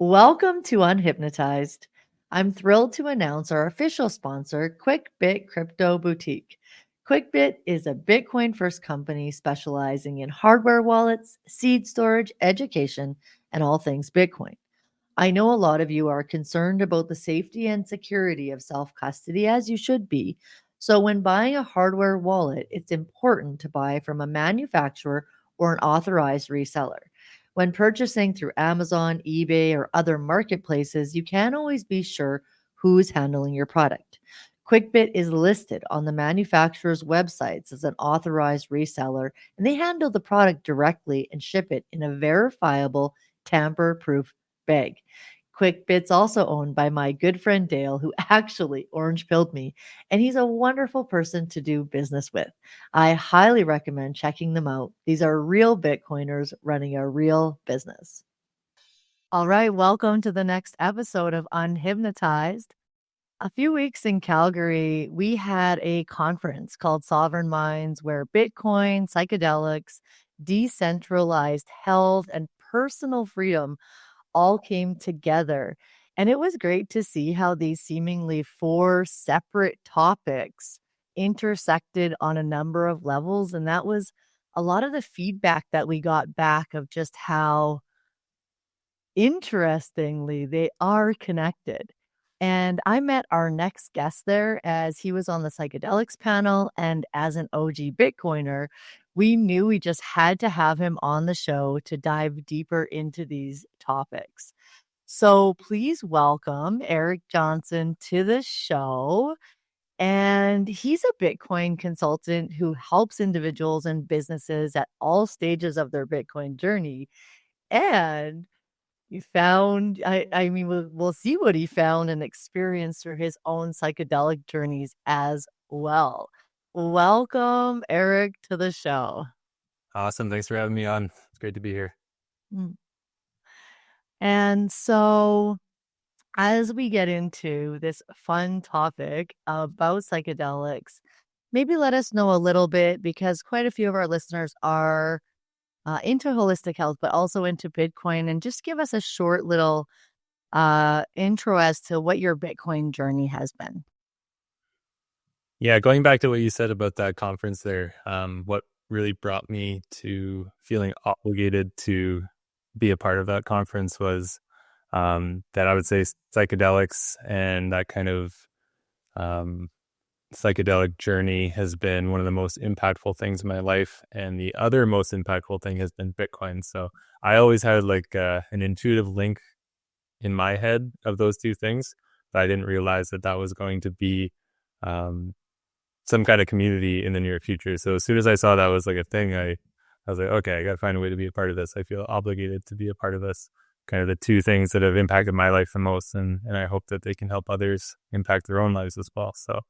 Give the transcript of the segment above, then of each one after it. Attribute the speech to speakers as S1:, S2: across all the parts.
S1: Welcome to UnHypnotized. I'm thrilled to announce our official sponsor, QuickBit Crypto Boutique. QuickBit is a Bitcoin first company specializing in hardware wallets, seed storage, education, and all things Bitcoin. I know a lot of you are concerned about the safety and security of self custody, as you should be. So, when buying a hardware wallet, it's important to buy from a manufacturer or an authorized reseller. When purchasing through Amazon, eBay, or other marketplaces, you can't always be sure who's handling your product. QuickBit is listed on the manufacturer's websites as an authorized reseller, and they handle the product directly and ship it in a verifiable, tamper proof bag. QuickBit's also owned by my good friend Dale, who actually orange pilled me, and he's a wonderful person to do business with. I highly recommend checking them out. These are real Bitcoiners running a real business. All right, welcome to the next episode of Unhypnotized. A few weeks in Calgary, we had a conference called Sovereign Minds where Bitcoin, psychedelics, decentralized health, and personal freedom all came together. And it was great to see how these seemingly four separate topics intersected on a number of levels. And that was a lot of the feedback that we got back of just how interestingly they are connected. And I met our next guest there as he was on the psychedelics panel. And as an OG Bitcoiner, we knew we just had to have him on the show to dive deeper into these topics. So please welcome Erik Johnson to the show. And he's a Bitcoin consultant who helps individuals and businesses at all stages of their Bitcoin journey. And he found, I mean, we'll see what he found and experienced through his own psychedelic journeys as well. Welcome, Erik, to the show.
S2: Awesome. Thanks for having me on. It's great to be here.
S1: And so, as we get into this fun topic about psychedelics, maybe let us know a little bit because quite a few of our listeners are into holistic health, but also into Bitcoin. And just give us a short little intro as to what your Bitcoin journey has been.
S2: Yeah, going back to what you said about that conference there, what really brought me to feeling obligated to be a part of that conference was that I would say psychedelics and that kind of psychedelic journey has been one of the most impactful things in my life. And the other most impactful thing has been Bitcoin. So I always had like an intuitive link in my head of those two things, but I didn't realize that that was going to be some kind of community in the near future. So as soon as I saw that was like a thing, I was like, okay, I got to find a way to be a part of this. I feel obligated to be a part of this. Kind of the two things that have impacted my life the most, and I hope that they can help others impact their own lives as well. So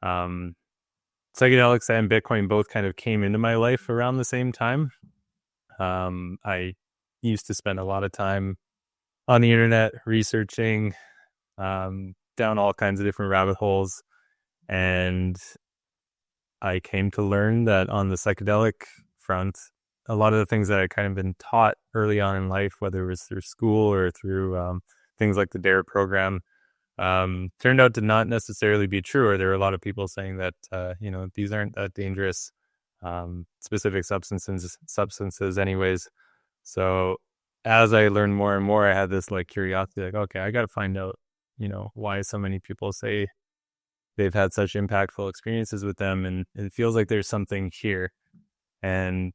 S2: psychedelics and Bitcoin both kind of came into my life around the same time. I used to spend a lot of time on the internet researching down all kinds of different rabbit holes, and I came to learn that on the psychedelic front, a lot of the things that I kind of been taught early on in life, whether it was through school or through things like the DARE program, turned out to not necessarily be true. Or there were a lot of people saying that these aren't that dangerous specific substances anyways. So as I learned more and more, I had this like curiosity, like, okay, I got to find out, why so many people say they've had such impactful experiences with them, and it feels like there's something here. And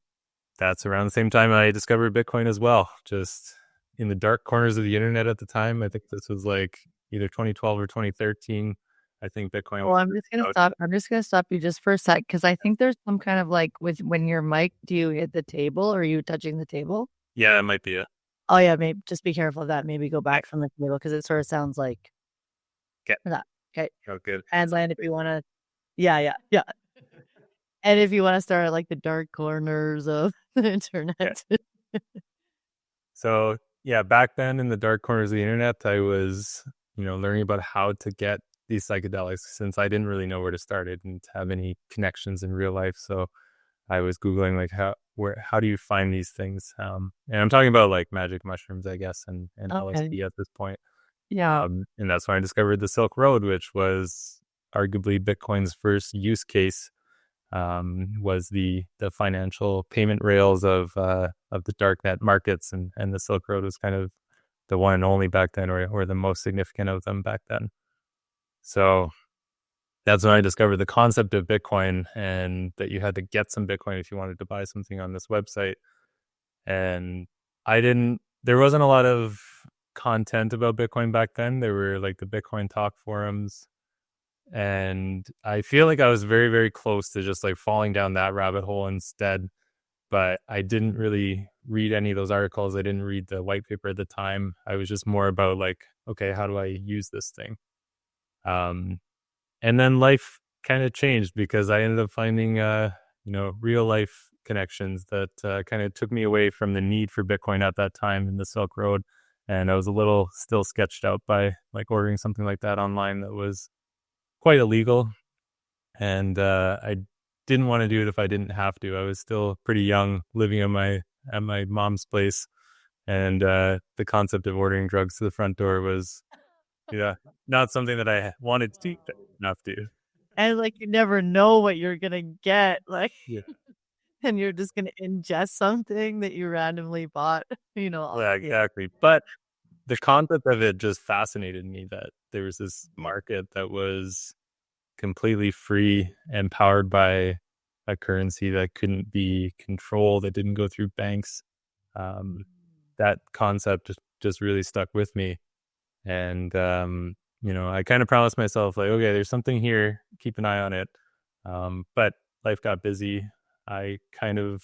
S2: that's around the same time I discovered Bitcoin as well, just in the dark corners of the internet at the time. I think this was like either 2012 or 2013. I think Bitcoin.
S1: Well, I'm just gonna stop. I'm just gonna stop you just for a sec because I think there's some kind of like with when your mic. Do you hit the table or are you touching the table?
S2: Yeah, that might be it.
S1: Oh yeah, maybe just be careful of that. Maybe go back from the table because it sort of sounds like that. Okay.
S2: Oh, good.
S1: And land if you want to. Yeah. And if you want to start at like the dark corners of the internet.
S2: Yeah. So yeah, back then in the dark corners of the internet, I was, learning about how to get these psychedelics since I didn't really know where to start. I didn't have any connections in real life. So I was Googling like how do you find these things? And I'm talking about like magic mushrooms, I guess, and
S1: Okay.
S2: LSD at this point.
S1: Yeah.
S2: And that's when I discovered the Silk Road, which was arguably Bitcoin's first use case. Was the financial payment rails of the darknet markets, and the Silk Road was kind of the one and only back then, or the most significant of them back then. So that's when I discovered the concept of Bitcoin, and that you had to get some Bitcoin if you wanted to buy something on this website. And there wasn't a lot of content about Bitcoin back then. There were like the Bitcoin talk forums. And I feel like I was very, very close to just like falling down that rabbit hole instead. But I didn't really read any of those articles. I didn't read the white paper at the time. I was just more about like, okay, how do I use this thing? Um, and then life kind of changed because I ended up finding, real life connections that kind of took me away from the need for Bitcoin at that time in the Silk Road. And I was a little still sketched out by like ordering something like that online that was quite illegal. And I didn't want to do it if I didn't have to. I was still pretty young, living at my mom's place, and the concept of ordering drugs to the front door was, yeah, not something that I wanted to do, but I didn't have to.
S1: And like you never know what you're gonna get, like,
S2: Yeah,
S1: and you're just gonna ingest something that you randomly bought,
S2: yeah,
S1: yeah.
S2: exactly. But the concept of it just fascinated me, that there was this market that was completely free and powered by a currency that couldn't be controlled, that didn't go through banks. Um, that concept just really stuck with me. And, I kind of promised myself, like, okay, there's something here, keep an eye on it. But life got busy. I kind of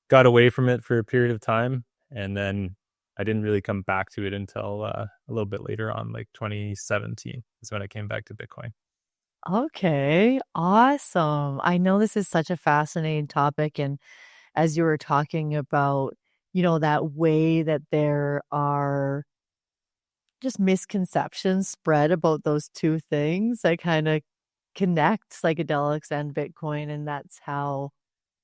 S2: got away from it for a period of time. And then I didn't really come back to it until a little bit later on, like 2017 is when I came back to Bitcoin.
S1: Okay, awesome. I know this is such a fascinating topic, and as you were talking about, that way that there are just misconceptions spread about those 2 things, I kinda connect psychedelics and Bitcoin, and that's how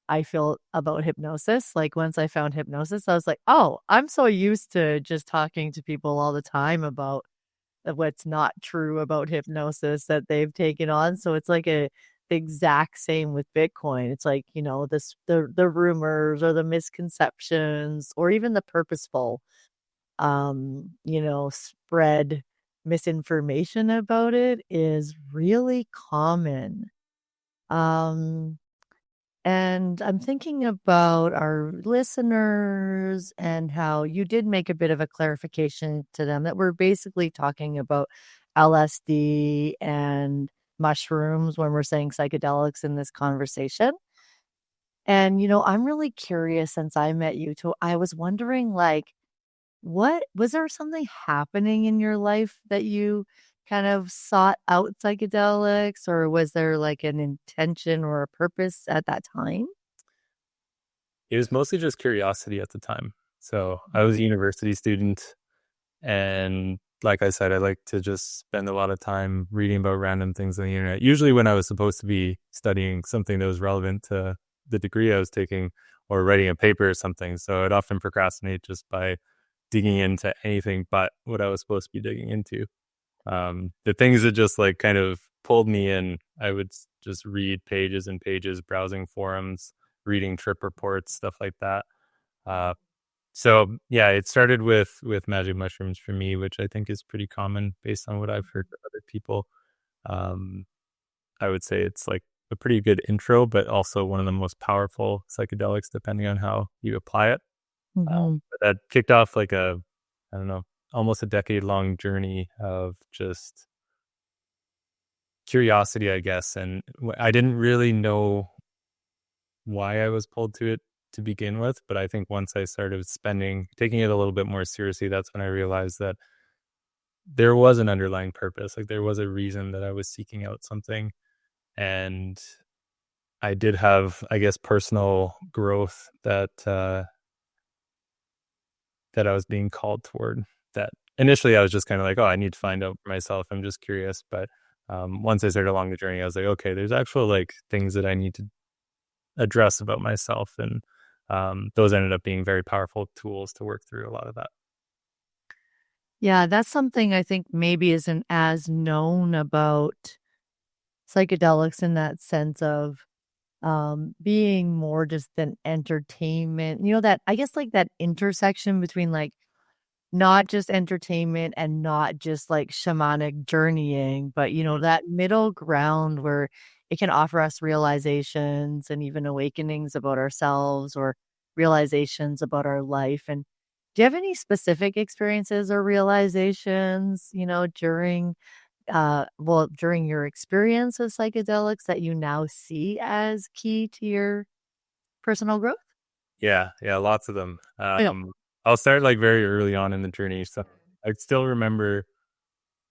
S1: I feel about hypnosis. Like, once I found hypnosis, I was like, "Oh, I'm so used to just talking to people all the time about what's not true about hypnosis that they've taken on." So it's like the exact same with Bitcoin. It's like, the rumors or the misconceptions or even the purposeful, spread misinformation about it is really common. Um and I'm thinking about our listeners and how you did make a bit of a clarification to them that we're basically talking about LSD and mushrooms when we're saying psychedelics in this conversation. And, I'm really curious since I met you too. I was wondering, like, what was there something happening in your life that you kind of sought out psychedelics, or was there like an intention or a purpose at that time?
S2: It was mostly just curiosity at the time. So I was a university student, and like I said, I like to just spend a lot of time reading about random things on the internet. Usually when I was supposed to be studying something that was relevant to the degree I was taking, or writing a paper or something. So I'd often procrastinate just by digging into anything but what I was supposed to be digging into. The things that just like kind of pulled me in, I would just read pages and pages, browsing forums, reading trip reports, stuff like that. Uh, so yeah, it started with magic mushrooms for me, which I think is pretty common based on what I've heard from other people. Um, I would say it's like a pretty good intro, but also one of the most powerful psychedelics, depending on how you apply it.
S1: Mhm.
S2: But that kicked off like I don't know, almost a decade long journey of just curiosity, I guess. And I didn't really know why I was pulled to it to begin with, but I think once I started taking it a little bit more seriously, that's when I realized that there was an underlying purpose. Like there was a reason that I was seeking out something. And I did have, I guess, personal growth that I was being called toward. That initially I was just kind of like, oh, I need to find out for myself. I'm just curious. But once I started along the journey, I was like, okay, there's actual like things that I need to address about myself. And those ended up being very powerful tools to work through a lot of that.
S1: Yeah, that's something I think maybe isn't as known about psychedelics in that sense of being more just than entertainment. That I guess like that intersection between like not just entertainment and not just like shamanic journeying, but that middle ground where it can offer us realizations and even awakenings about ourselves or realizations about our life. And do you have any specific experiences or realizations, during your experience of psychedelics that you now see as key to your personal growth?
S2: Yeah, lots of them.
S1: Yeah.
S2: I'll start like very early on in the journey. So I still remember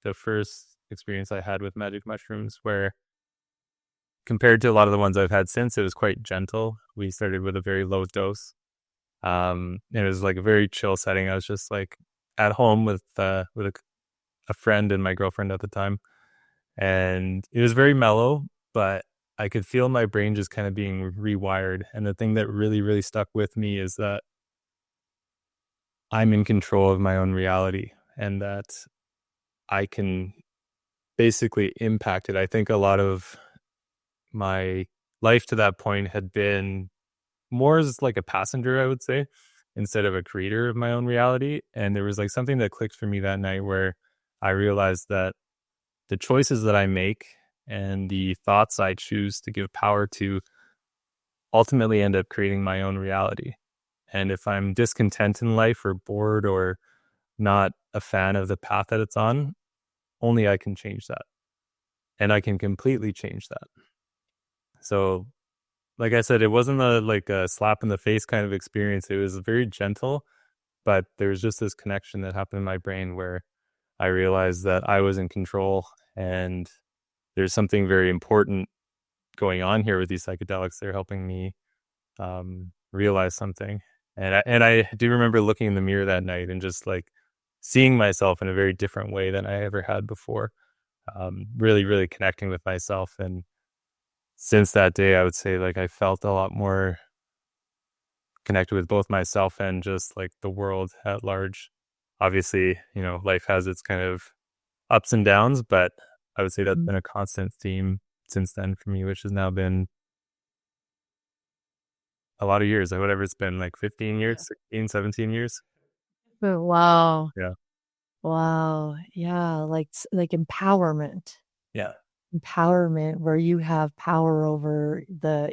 S2: the first experience I had with magic mushrooms, where compared to a lot of the ones I've had since, it was quite gentle. We started with a very low dose. It was like a very chill setting. I was just like at home with a friend and my girlfriend at the time, and it was very mellow, but I could feel my brain just kind of being rewired. And the thing that really, really stuck with me is that I'm in control of my own reality and that I can basically impact it. I think a lot of my life to that point had been more as like a passenger, I would say, instead of a creator of my own reality. And there was like something that clicked for me that night where I realized that the choices that I make and the thoughts I choose to give power to ultimately end up creating my own reality. And if I'm discontent in life or bored or not a fan of the path that it's on, only I can change that. And I can completely change that. So, like I said, it wasn't like a slap in the face kind of experience. It was very gentle, but there was just this connection that happened in my brain where I realized that I was in control, and there's something very important going on here with these psychedelics. They're helping me realize something. And I do remember looking in the mirror that night and just like seeing myself in a very different way than I ever had before. Really, really connecting with myself. And since that day, I would say like I felt a lot more connected with both myself and just like the world at large. Obviously, life has its kind of ups and downs, but I would say that's been a constant theme since then for me, which has now been a lot of years, like whatever it's been, like 15 years, 16, 17 years.
S1: Oh, wow.
S2: Yeah.
S1: Wow. Yeah, like empowerment.
S2: Yeah.
S1: Empowerment where you have power over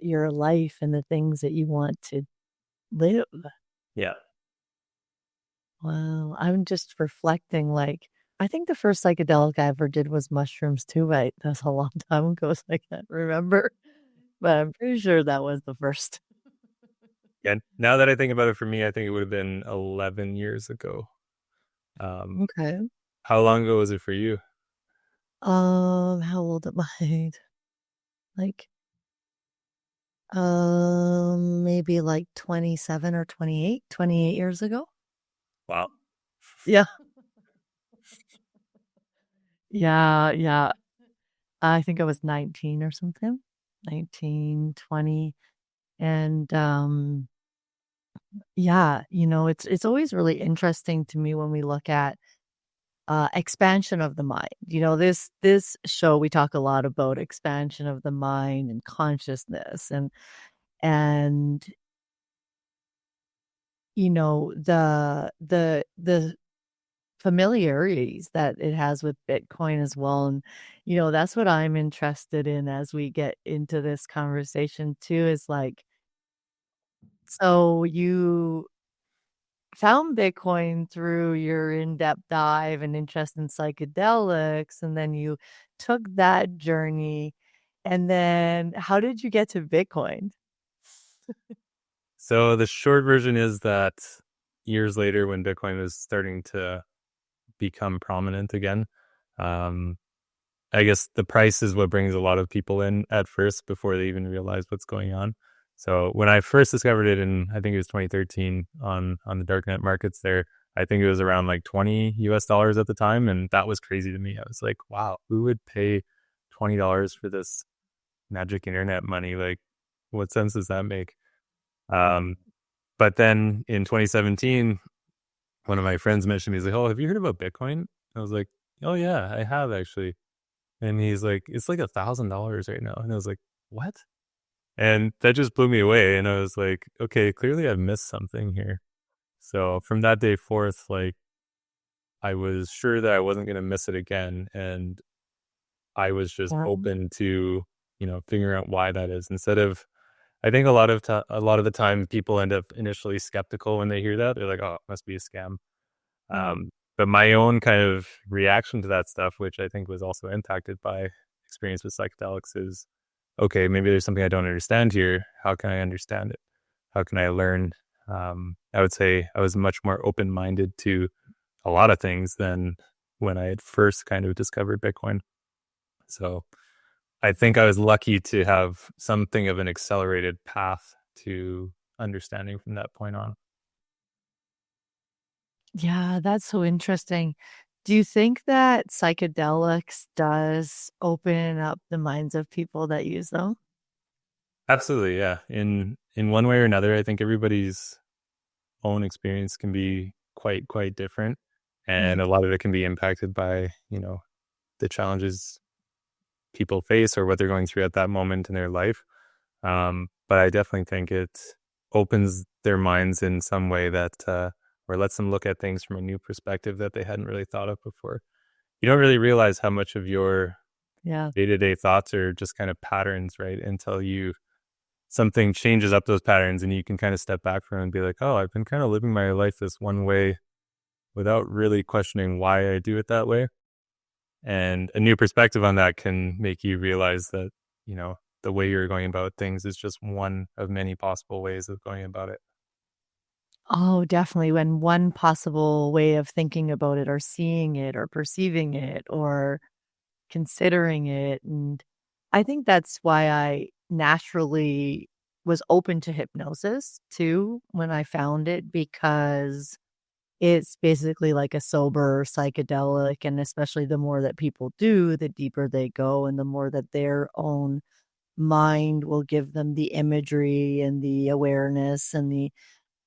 S1: your life and the things that you want to live.
S2: Yeah.
S1: Wow. I'm just reflecting like I think the first psychedelic I ever did was mushrooms too, but that's a long time ago, so I can't remember. But I'm pretty sure that was the first.
S2: And now that I think about it, for me, I think it would have been 11 years ago.
S1: Okay.
S2: How long ago was it for you?
S1: How old am I? Like, maybe like 27 or 28 years ago.
S2: Wow.
S1: Yeah. Yeah, yeah. I think I was 19 or something. 19, 20. And yeah, it's always really interesting to me when we look at expansion of the mind. This show we talk a lot about expansion of the mind and consciousness and the familiarities that it has with Bitcoin as well. And, that's what I'm interested in as we get into this conversation too, is like, so you found Bitcoin through your in-depth dive and interest in psychedelics, and then you took that journey. And then how did you get to Bitcoin?
S2: So the short version is that years later, when Bitcoin was starting to become prominent again, um, I guess the price is what brings a lot of people in at first before they even realize what's going on. So when I first discovered it in, I think it was 2013 on the darknet markets there, I think it was around like $20 at the time. And that was crazy to me. I was like, wow, who would pay $20 for this magic internet money? Like, what sense does that make? Um, but then in 2017, one of my friends mentioned me, he's like, oh, have you heard about Bitcoin? I was like, oh yeah, I have actually. And he's like, it's like $1,000 right now. And I was like, what? And that just blew me away. And I was like, okay, clearly I've missed something here. So from that day forth, like I was sure that I wasn't going to miss it again. And I was just
S1: Yeah.
S2: open to, figuring out why that is instead of, I think a lot of the time people end up initially skeptical when they hear that. They're like, oh, it must be a scam. But my own kind of reaction to that stuff, which I think was also impacted by experience with psychedelics, is okay, maybe there's something I don't understand here. How can I understand it? How can I learn? I would say I was much more open minded to a lot of things than when I had first kind of discovered Bitcoin. So I think I was lucky to have something of an accelerated path to understanding from that point on.
S1: Yeah, that's so interesting. Do you think that psychedelics does open up the minds of people that use them?
S2: Absolutely, yeah. In one way or another, I think everybody's own experience can be quite different, and
S1: Mm.
S2: a lot of it can be impacted by the challenges people face or what they're going through at that moment in their life. But I definitely think it opens their minds in some way that or lets them look at things from a new perspective that they hadn't really thought of before. You don't really realize how much of your
S1: Yeah.
S2: day-to-day thoughts are just kind of patterns, right? Until something changes up those patterns and you can kind of step back from it and be like, oh, I've been kind of living my life this one way without really questioning why I do it that way. And a new perspective on that can make you realize that, the way you're going about things is just one of many possible ways of going about it.
S1: Oh, definitely. When one possible way of thinking about it or seeing it or perceiving it or considering it. And I think that's why I naturally was open to hypnosis too when I found it, because it's basically like a sober psychedelic. And especially the more that people do, the deeper they go and the more that their own mind will give them the imagery and the awareness and the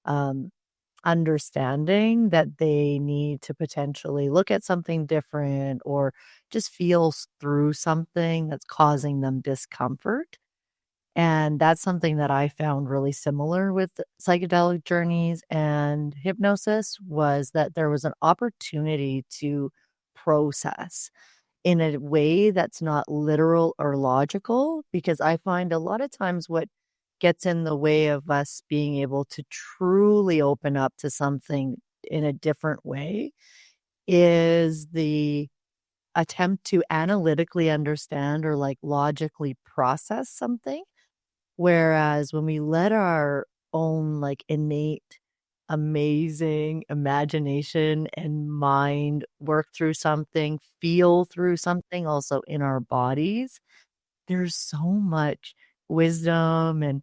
S1: um, understanding that they need to potentially look at something different or just feel through something that's causing them discomfort. And that's something that I found really similar with psychedelic journeys and hypnosis, was that there was an opportunity to process in a way that's not literal or logical, because I find a lot of times what gets in the way of us being able to truly open up to something in a different way is the attempt to analytically understand or like logically process something. Whereas when we let our own like innate, amazing imagination and mind work through something, feel through something also in our bodies, there's so much wisdom and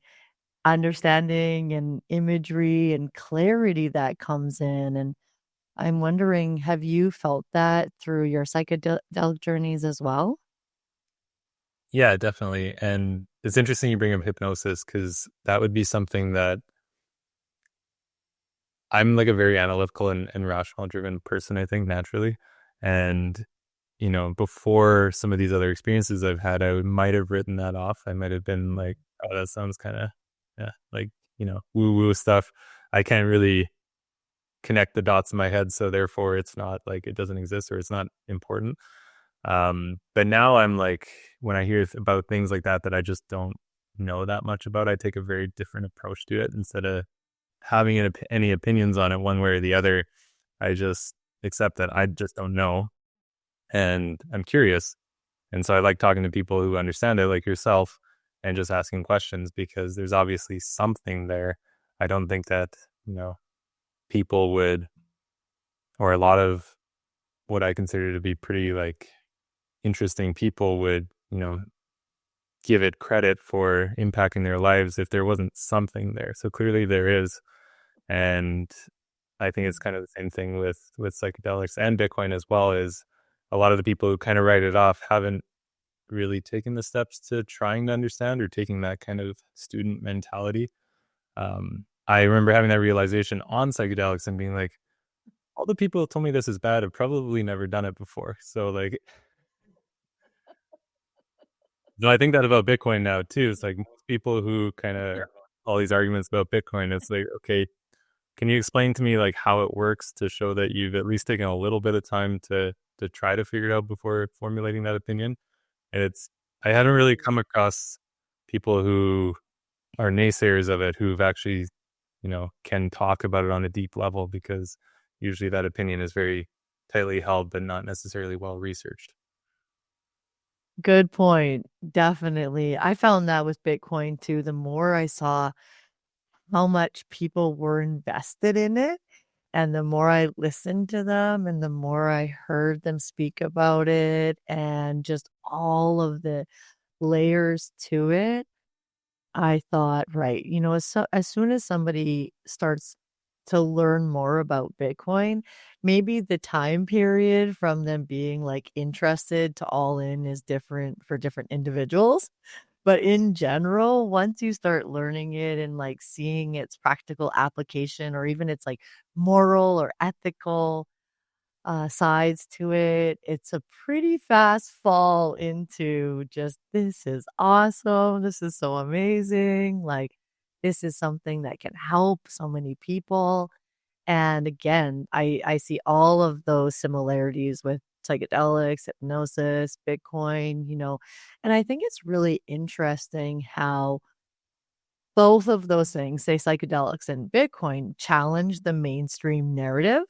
S1: understanding and imagery and clarity that comes in. And I'm wondering, have you felt that through your psychedelic journeys as well?
S2: Yeah, definitely. And it's interesting you bring up hypnosis because that would be something that I'm like a very analytical and rational driven person, I think, naturally. And, before some of these other experiences I've had, might have written that off. I might have been like, oh, that sounds kind of, yeah, like, woo woo stuff. I can't really connect the dots in my head. So therefore, it's not like it doesn't exist or it's not important. But now I'm like, when I hear about things like that I just don't know that much about, I take a very different approach to it. Instead of having any opinions on it one way or the other, I just accept that I just don't know. And I'm curious. And so I like talking to people who understand it, like yourself, and just asking questions because there's obviously something there. I don't think that, people would, or a lot of what I consider to be pretty like interesting people would, give it credit for impacting their lives if there wasn't something there. So clearly there is. And I think it's kind of the same thing with psychedelics and Bitcoin as well. Is a lot of the people who kind of write it off haven't really taken the steps to trying to understand or taking that kind of student mentality. I remember having that realization on psychedelics and being like, all the people who told me this is bad have probably never done it before. So like, no, I think that about Bitcoin now too. It's like most people who kind of all these arguments about Bitcoin, it's like, okay, can you explain to me like how it works to show that you've at least taken a little bit of time to try to figure it out before formulating that opinion? And I hadn't really come across people who are naysayers of it who've actually, can talk about it on a deep level, because usually that opinion is very tightly held, but not necessarily well researched.
S1: Good point. Definitely. I found that with Bitcoin too. The more I saw how much people were invested in it, and the more I listened to them, and the more I heard them speak about it, and just all of the layers to it, I thought, right, as soon as somebody starts to learn more about Bitcoin, maybe the time period from them being like interested to all in is different for different individuals. But in general, once you start learning it and like seeing its practical application, or even its like moral or ethical sides to it, it's a pretty fast fall into just, this is awesome. This is so amazing. Like, this is something that can help so many people. And again, I see all of those similarities with psychedelics, hypnosis, Bitcoin, and I think it's really interesting how both of those things, say psychedelics and Bitcoin, challenge the mainstream narrative.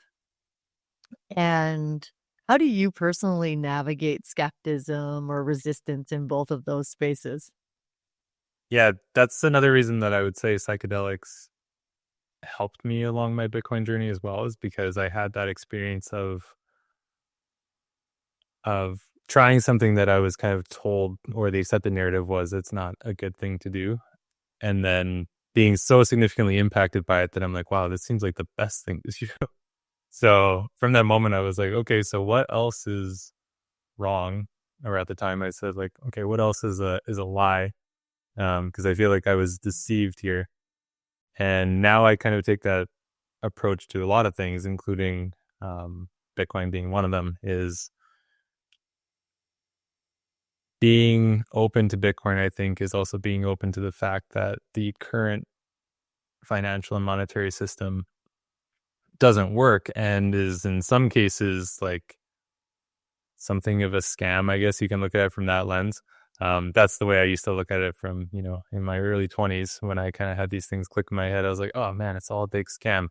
S1: And how do you personally navigate skepticism or resistance in both of those spaces?
S2: Yeah, that's another reason that I would say psychedelics helped me along my Bitcoin journey as well, is because I had that experience of trying something that I was kind of told, or the accepted narrative was it's not a good thing to do, and then being so significantly impacted by it that I'm like, wow, this seems like the best thing to do. So from that moment, I was like, okay, so what else is wrong? Or at the time, I said like, okay, what else is a lie? Because I feel like I was deceived here, and now I kind of take that approach to a lot of things, including Bitcoin being one of them. Is being open to Bitcoin, I think, is also being open to the fact that the current financial and monetary system doesn't work, and is in some cases like something of a scam. I guess you can look at it from that lens. That's the way I used to look at it from, in my early 20s, when I kind of had these things click in my head. I was like, oh man, it's all a big scam.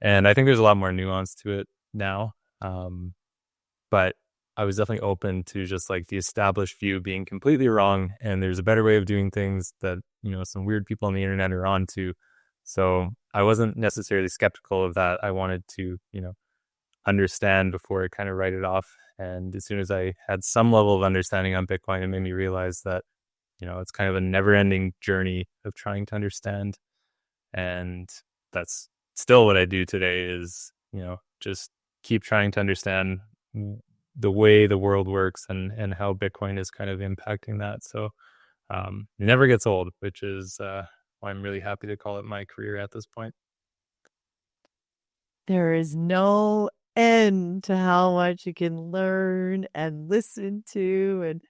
S2: And I think there's a lot more nuance to it now. But I was definitely open to just like the established view being completely wrong, and there's a better way of doing things that, some weird people on the internet are onto. So I wasn't necessarily skeptical of that. I wanted to, understand before I kind of write it off. And as soon as I had some level of understanding on Bitcoin, it made me realize that, it's kind of a never ending journey of trying to understand. And that's still what I do today, is, just keep trying to understand the way the world works, and how Bitcoin is kind of impacting that. So it never gets old, which is why I'm really happy to call it my career at this point.
S1: There is no end to how much you can learn and listen to and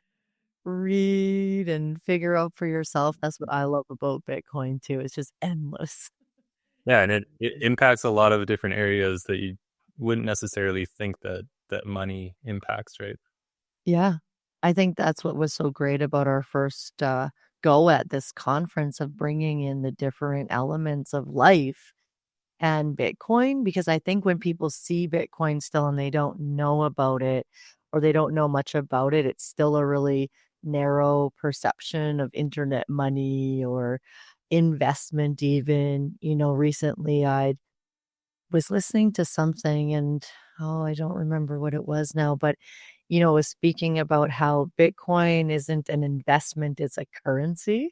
S1: read and figure out for yourself. That's what I love about Bitcoin too. It's just endless.
S2: Yeah, and it impacts a lot of different areas that you wouldn't necessarily think that money impacts, right?
S1: Yeah. I think that's what was so great about our first go at this conference, of bringing in the different elements of life and Bitcoin, because I think when people see Bitcoin still and they don't know about it, or they don't know much about it, it's still a really narrow perception of internet money or investment even. Recently I was listening to something, and oh, I don't remember what it was now, but it was speaking about how Bitcoin isn't an investment, it's a currency.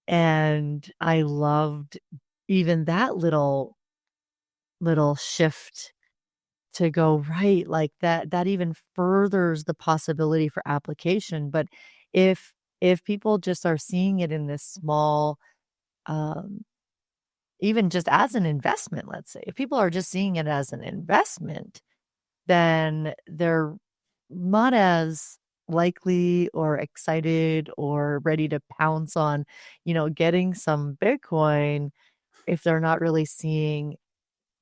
S1: And I loved even that little shift to go right, like that even furthers the possibility for application. But if people just are seeing it in this small, um, even just as an investment, let's say, if people are just seeing it as an investment, then they're not as likely or excited or ready to pounce on, getting some Bitcoin if they're not really seeing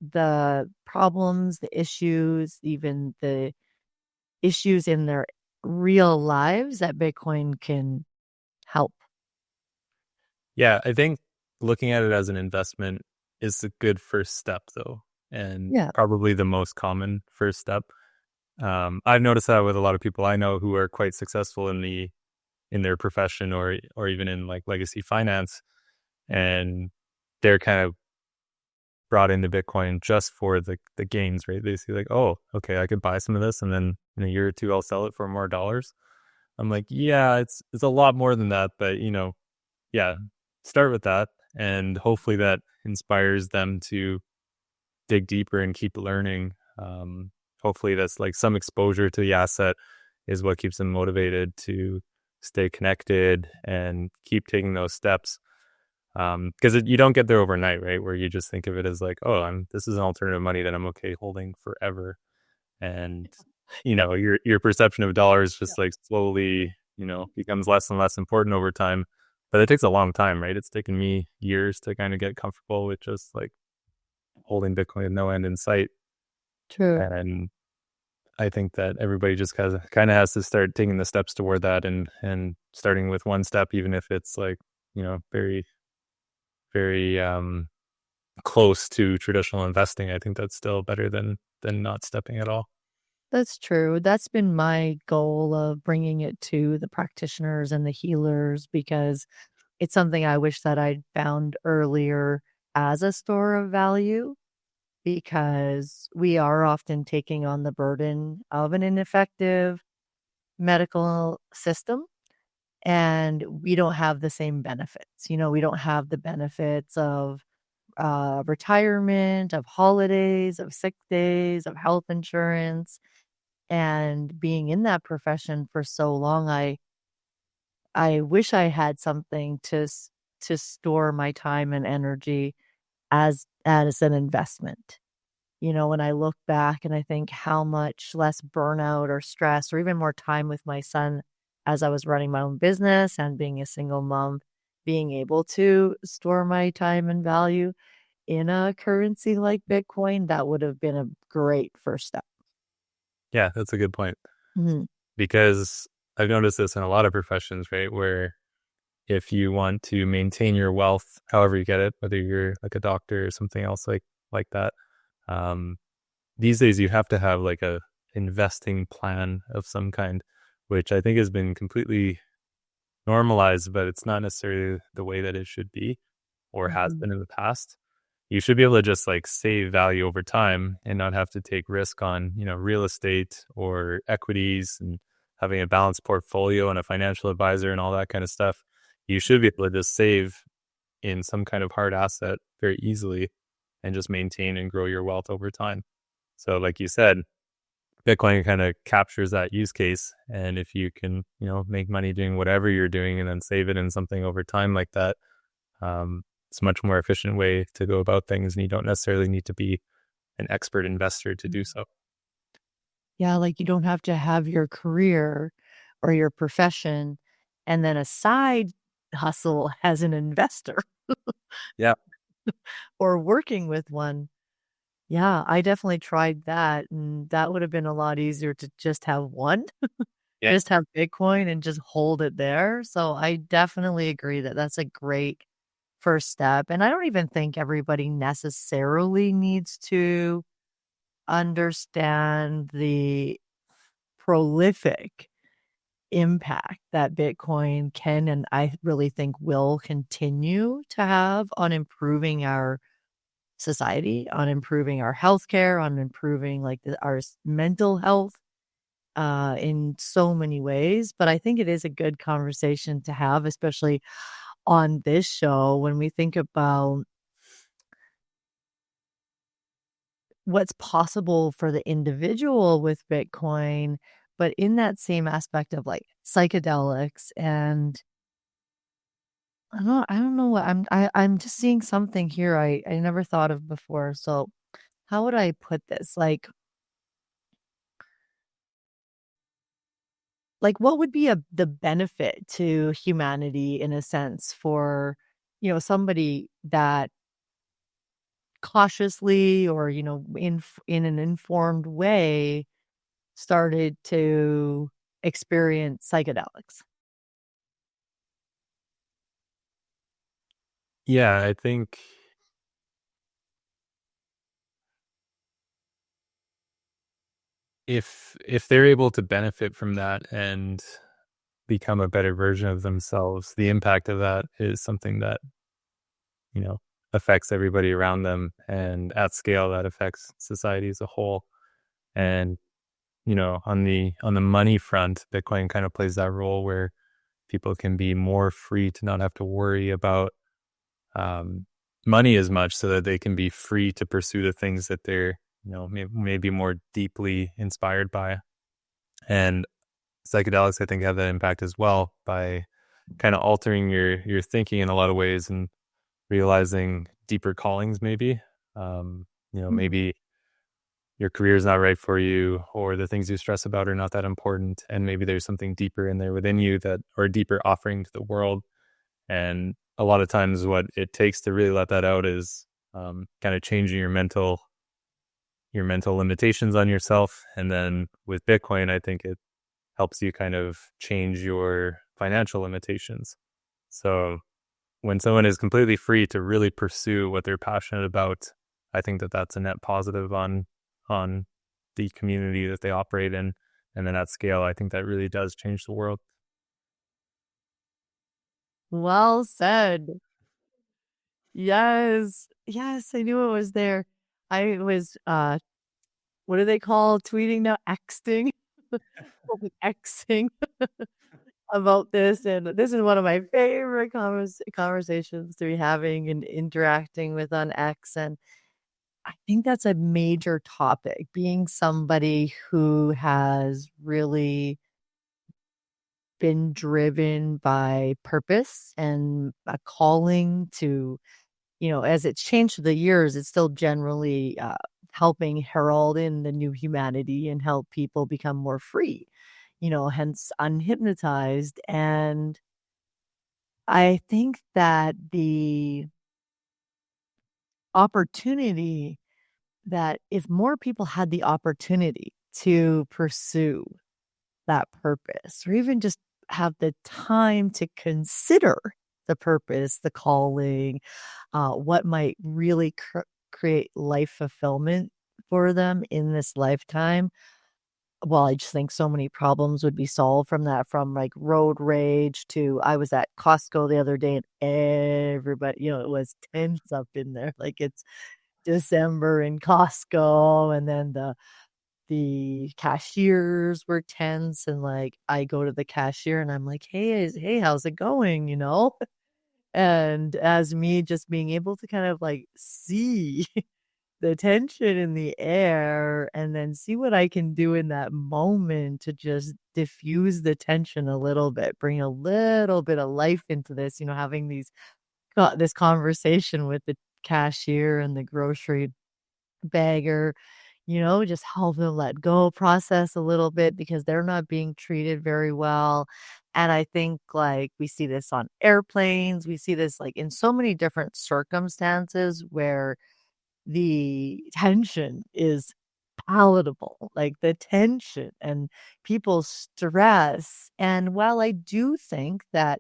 S1: the problems, the issues, even the issues in their real lives that Bitcoin can help.
S2: Yeah, I think looking at it as an investment is a good first step, though, and
S1: Yeah.
S2: probably the most common first step. I've noticed that with a lot of people I know who are quite successful in their profession or even in like legacy finance, and they're kind of brought into Bitcoin just for the gains, right? They see like, oh, okay, I could buy some of this, and then in a year or two, I'll sell it for more dollars. I'm like, yeah, it's a lot more than that, but yeah, start with that, and hopefully that inspires them to dig deeper and keep learning. Hopefully that's like some exposure to the asset is what keeps them motivated to stay connected and keep taking those steps. Because you don't get there overnight, right? Where you just think of it as like, oh, this is an alternative money that I'm okay holding forever, and your perception of dollars just like slowly becomes less and less important over time. But it takes a long time, right? It's taken me years to kind of get comfortable with just like holding Bitcoin with no end in sight.
S1: True.
S2: And I think that everybody just kind of has to start taking the steps toward that, and starting with one step, even if it's like very very close to traditional investing. I think that's still better than not stepping at all.
S1: That's true. That's been my goal of bringing it to the practitioners and the healers, because it's something I wish that I'd found earlier as a store of value, because we are often taking on the burden of an ineffective medical system, and we don't have the same benefits. We don't have the benefits of retirement, of holidays, of sick days, of health insurance. And being in that profession for so long, I wish I had something to store my time and energy as an investment. When I look back and I think how much less burnout or stress or even more time with my son as I was running my own business and being a single mom, being able to store my time and value in a currency like Bitcoin, that would have been a great first step.
S2: Yeah, that's a good point,
S1: Mhm.
S2: because I've noticed this in a lot of professions, right? Where if you want to maintain your wealth, however you get it, whether you're like a doctor or something else like that, um, these days you have to have like a investing plan of some kind, which I think has been completely normalized, but it's not necessarily the way that it should be or has
S1: Mhm.
S2: been in the past. You should be able to just like save value over time and not have to take risk on, real estate or equities, and having a balanced portfolio and a financial advisor and all that kind of stuff. You should be able to just save in some kind of hard asset very easily and just maintain and grow your wealth over time. So like you said, Bitcoin kind of captures that use case. And if you can, make money doing whatever you're doing and then save it in something over time like that, it's a much more efficient way to go about things. And you don't necessarily need to be an expert investor to do so.
S1: Yeah, like you don't have to have your career or your profession and then a side hustle as an investor
S2: Yeah.
S1: or working with one. Yeah, I definitely tried that, and that would have been a lot easier to just have one,
S2: Yeah.
S1: just have Bitcoin and just hold it there. So I definitely agree that that's a great first step. And I don't even think everybody necessarily needs to understand the prolific impact that Bitcoin can, and I really think will continue to have on improving our society, on improving our healthcare, on improving like our mental health in so many ways. But I think it is a good conversation to have, especially on this show when we think about what's possible for the individual with Bitcoin, but in that same aspect of like psychedelics and I don't know what I'm just seeing something here I never thought of before. So how would I put this? Like what would be the benefit to humanity in a sense for, somebody that cautiously or, in an informed way started to experience psychedelics?
S2: Yeah, I think if they're able to benefit from that and become a better version of themselves, the impact of that is something that, you know, affects everybody around them, and at scale that affects society as a whole. And, on the money front, Bitcoin kind of plays that role where people can be more free to not have to worry about um, money as much, so that they can be free to pursue the things that they're, maybe more deeply inspired by. And psychedelics, I think, have that impact as well by kind of altering your thinking in a lot of ways and realizing deeper callings. Maybe, maybe your career is not right for you, or the things you stress about are not that important, and maybe there's something deeper in there within you, that, or a deeper offering to the world. And a lot of times, what it takes to really let that out is kind of changing your mental limitations on yourself. And then with Bitcoin, I think it helps you kind of change your financial limitations. So when someone is completely free to really pursue what they're passionate about, I think that that's a net positive on the community that they operate in. And then at scale, I think that really does change the world.
S1: Well said. Yes. Yes, I knew it was there. I was what do they call tweeting now? Xting. Xing about this, and this is one of my favorite conversations to be having and interacting with on X. And I think that's a major topic, being somebody who has really been driven by purpose and a calling to, as it's changed through the years, it's still generally helping herald in the new humanity and help people become more free, hence unhypnotized. And I think that the opportunity, that if more people had the opportunity to pursue that purpose, or even just have the time to consider the purpose, the calling, what might really create life fulfillment for them in this lifetime. Well, I just think so many problems would be solved from that, from like road rage to, I was at Costco the other day and everybody, it was tense up in there. Like it's December in Costco, and then the cashiers were tense, and like I go to the cashier and I'm like, hey, how's it going? And as me just being able to kind of like see the tension in the air and then see what I can do in that moment to just diffuse the tension a little bit, bring a little bit of life into this, having this conversation with the cashier and the grocery bagger, just help them let go, process a little bit because they're not being treated very well. And I think like we see this on airplanes, we see this like in so many different circumstances where the tension is palatable, like the tension and people's stress. And while I do think that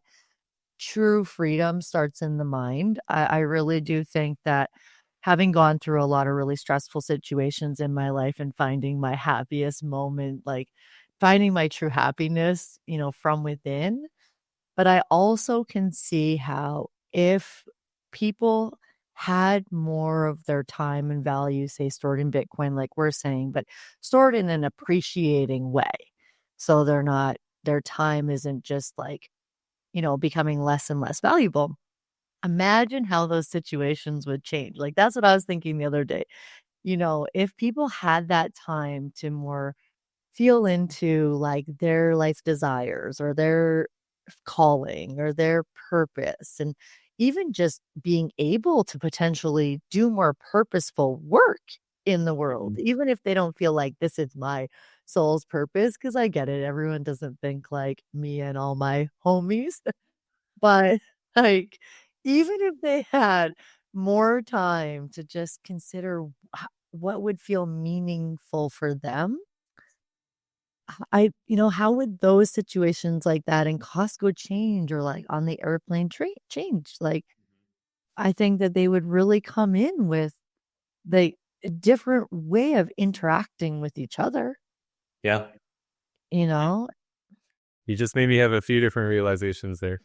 S1: true freedom starts in the mind, I really do think that having gone through a lot of really stressful situations in my life and finding my happiest moment, like finding my true happiness, from within. But I also can see how if people had more of their time and value, say, stored in Bitcoin, like we're saying, but stored in an appreciating way. So their time isn't just like, becoming less and less valuable. Imagine how those situations would change. Like that's what I was thinking the other day. If people had that time to more feel into like their life desires or their calling or their purpose, and even just being able to potentially do more purposeful work in the world, even if they don't feel like this is my soul's purpose. Because I get it, everyone doesn't think like me and all my homies. But, like, even if they had more time to just consider what would feel meaningful for them, how would those situations like that in Costco change, or like on the airplane train change? Like, I think that they would really come in with the a different way of interacting with each other,
S2: Yeah.
S1: you know?
S2: You just made me have a few different realizations there.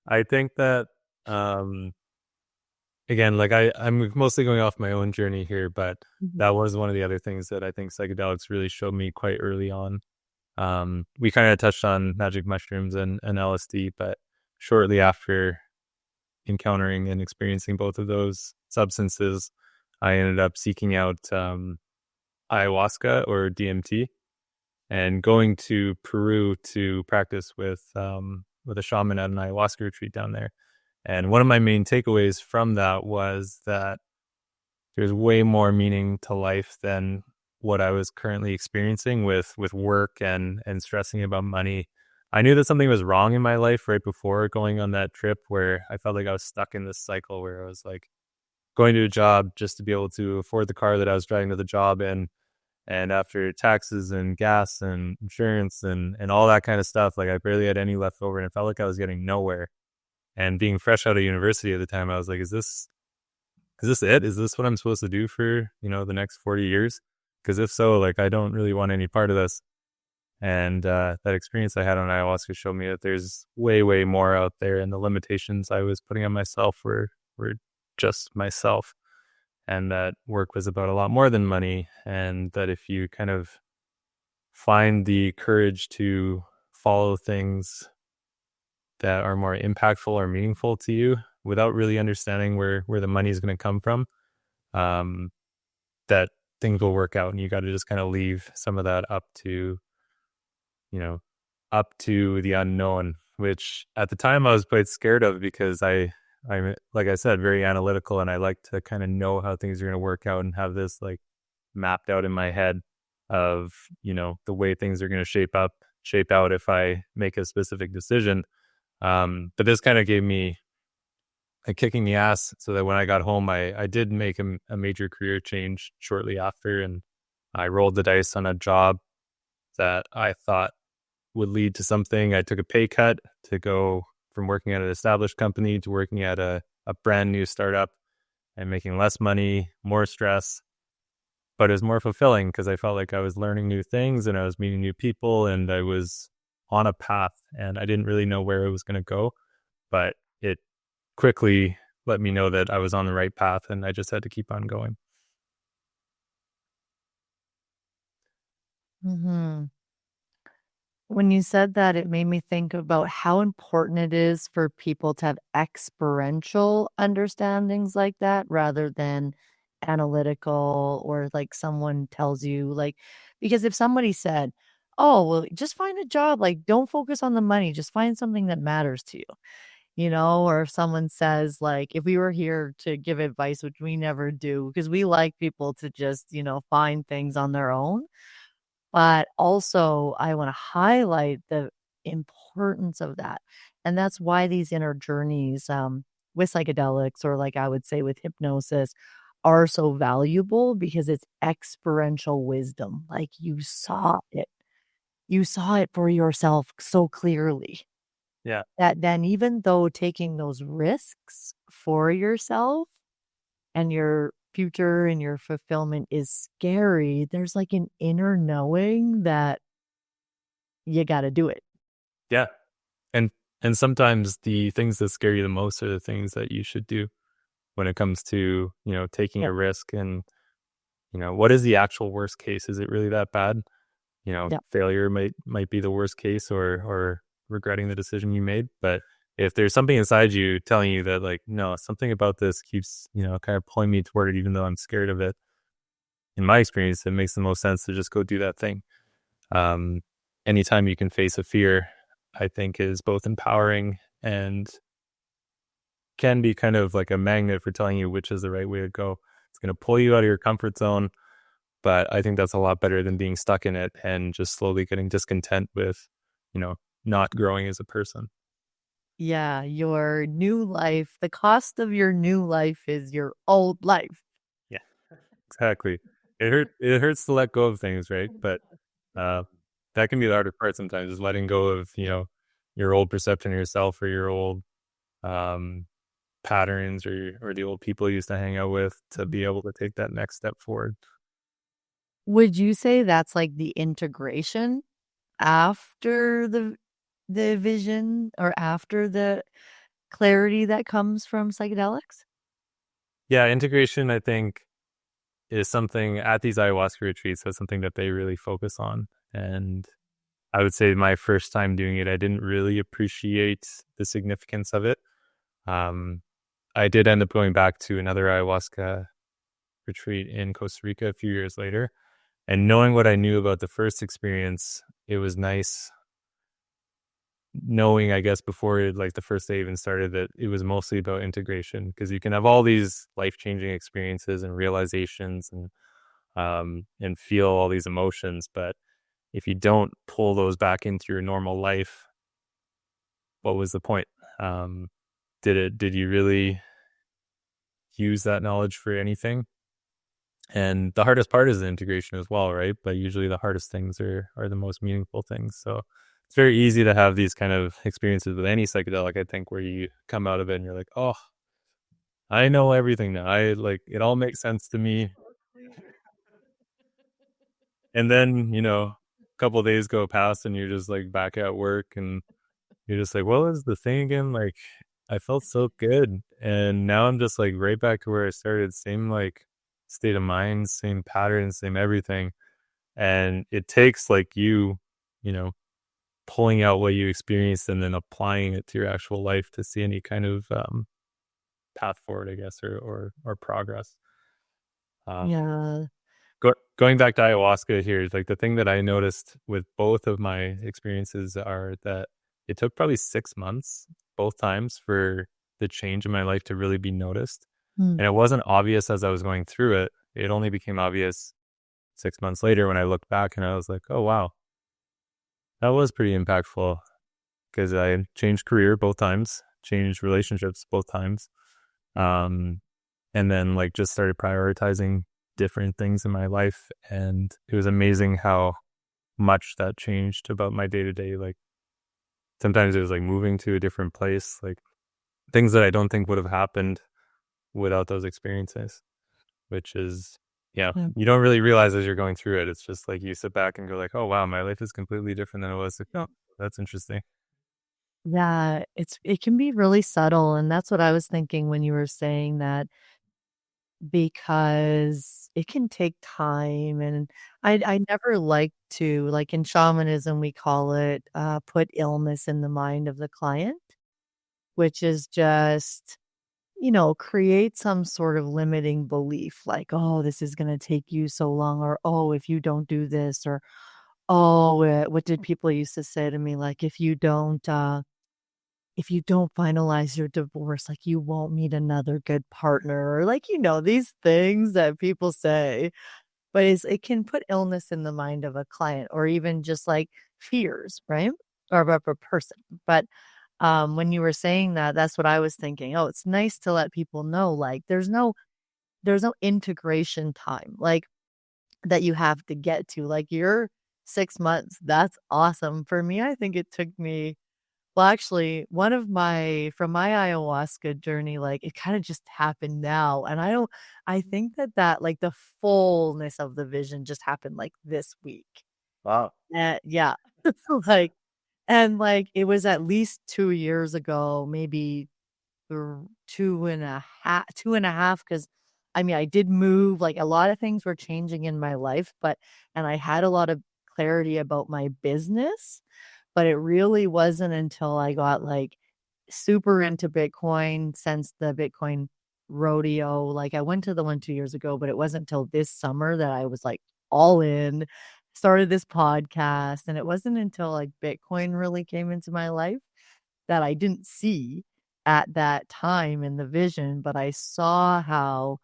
S2: I think that, um, again, like I'm mostly going off my own journey here, but
S1: Mhm.
S2: that was one of the other things that I think psychedelics really showed me quite early on. We kind of touched on magic mushrooms and LSD, but shortly after encountering and experiencing both of those substances, I ended up seeking out ayahuasca or DMT and going to Peru to practice with a shaman at an ayahuasca retreat down there. And one of my main takeaways from that was that there's way more meaning to life than what I was currently experiencing with work and stressing about money. I knew that something was wrong in my life right before going on that trip, where I felt like I was stuck in this cycle where I was like going to a job just to be able to afford the car that I was driving to the job in. And after taxes and gas and insurance and all that kind of stuff, like I barely had any left over and it felt like I was getting nowhere. And being fresh out of university at the time, I was like, is this it? Is this what I'm supposed to do for, the next 40 years? Because if so, like, I don't really want any part of this. And that experience I had on ayahuasca showed me that there's way, way more out there. And the limitations I was putting on myself were just myself. And that work was about a lot more than money. And that if you kind of find the courage to follow things that are more impactful or meaningful to you without really understanding where the money is going to come from, um, that things will work out. And you got to just kind of leave some of that you know, up to the unknown, which at the time I was quite scared of because I'm, like I said, very analytical and I like to kind of know how things are going to work out and have this like mapped out in my head of, the way things are going to shape out if I make a specific decision. But this kind of gave me a kick in the ass so that when I got home, I did make a major career change shortly after. And I rolled the dice on a job that I thought would lead to something. I took a pay cut to go from working at an established company to working at a brand new startup and making less money, more stress, but it was more fulfilling because I felt like I was learning new things and I was meeting new people and I was on a path and I didn't really know where it was going to go, but it quickly let me know that I was on the right path and I just had to keep on going.
S1: Mhm. When you said that, it made me think about how important it is for people to have experiential understandings like that rather than analytical, or like someone tells you, like, because if somebody said, "Oh, well, just find a job, like, don't focus on the money, just find something that matters to you," or if someone says, like, if we were here to give advice, which we never do because we like people to just, find things on their own. But also, I wanna highlight the importance of that, and that's why these inner journeys, with psychedelics, or like I would say with hypnosis, are so valuable because it's experiential wisdom. Like, you saw it. You saw it for yourself so clearly
S2: Yeah.
S1: that then, even though taking those risks for yourself and your future and your fulfillment is scary, there's like an inner knowing that you gotta do it.
S2: Yeah. And and sometimes the things that scare you the most are the things that you should do when it comes to, taking
S1: Yep,
S2: a risk and, what is the actual worst case? Is it really that bad?
S1: yep.
S2: Failure might be the worst case or regretting the decision you made, but if there's something inside you telling you that like, no, something about this keeps, kind of pulling me toward it, even though I'm scared of it, in my experience, it makes the most sense to just go do that thing. Um, Anytime you can face a fear, I think is both empowering and can be kind of like a magnet for telling you which is the right way to go. It's going to pull you out of your comfort zone, but I think that's a lot better than being stuck in it and just slowly getting discontent with, not growing as a person.
S1: Yeah, your new life, the cost of your new life is your old life.
S2: Yeah, exactly. It hurts to let go of things, right? But uh, that can be the hardest part sometimes, is letting go of, your old perception of yourself, or your old um, patterns, or the old people you used to hang out with, to be able to take that next step forward.
S1: Would you say that's like the integration after the vision or after the clarity that comes from psychedelics?
S2: Yeah, integration, I think, is something at these ayahuasca retreats. That's something that they really focus on. And I would say my first time doing it, I didn't really appreciate the significance of it. Um, I did end up going back to another ayahuasca retreat in Costa Rica a few years later. And knowing what I knew about the first experience, it was nice knowing, I guess, before like the first day even started, that it was mostly about integration, because you can have all these life-changing experiences and realizations and feel all these emotions, but if you don't pull those back into your normal life, what was the point? Um, did you really use that knowledge for anything? And the hardest part is the integration as well, right? But usually the hardest things are the most meaningful things. So it's very easy to have these kind of experiences with any psychedelic, I think, where you come out of it and you're like, oh, I know everything now. I like, it all makes sense to me. And then, a couple of days go past and you're just like back at work, and you're just like, what was the thing again? Like, I felt so good. And now I'm just like right back to where I started. Same like state of mind, same patterns, same everything. And it takes like you know, pulling out what you experienced and then applying it to your actual life to see any kind of path forward, I guess, or progress. Uh,
S1: Yeah.
S2: Going back to ayahuasca here, like the thing that I noticed with both of my experiences are that it took probably 6 months both times for the change in my life to really be noticed.
S1: Hmm.
S2: And it wasn't obvious as I was going through it. It only became obvious 6 months later when I looked back and I was like, oh, wow, that was pretty impactful, because I changed career both times, changed relationships both times. Um, and then like just started prioritizing different things in my life. And it was amazing how much that changed about my day to day. Like sometimes it was like moving to a different place, like things that I don't think would have happened without those experiences, which is,
S1: Yeah.
S2: you don't really realize as you're going through it. It's just like you sit back and go like, oh, wow, my life is completely different than it was. Like, oh, that's interesting.
S1: Yeah, it can be really subtle, and that's what I was thinking when you were saying that, because it can take time. And I never like to, like in shamanism we call it put illness in the mind of the client, which is just, create some sort of limiting belief like, oh, this is going to take you so long, or oh, if you don't do this, or oh, what did people used to say to me, like, if you don't finalize your divorce, like, you won't meet another good partner, or like, these things that people say. But it can put illness in the mind of a client, or even just like fears, right? Or of a person. But when you were saying that, that's what I was thinking. Oh, it's nice to let people know, like, there's no integration time, like, that you have to get to. Like, your 6 months, that's awesome. For me, I think it took me, well, actually, one of my from my ayahuasca journey, like, it kinda just happened now, and I think that, like, the fullness of the vision just happened, like, this week.
S2: Wow.
S1: Yeah. Like, and, like, it was at least 2 years ago, maybe 2.5, 'cause, I mean, I did move, like, a lot of things were changing in my life, and I had a lot of clarity about my business, but it really wasn't until I got, like, super into Bitcoin since the Bitcoin rodeo. Like I went to the one 2 years ago, but it wasn't until this summer that I was like all in, started this podcast. And it wasn't until like Bitcoin really came into my life that I didn't see at that time in the vision, but I saw how,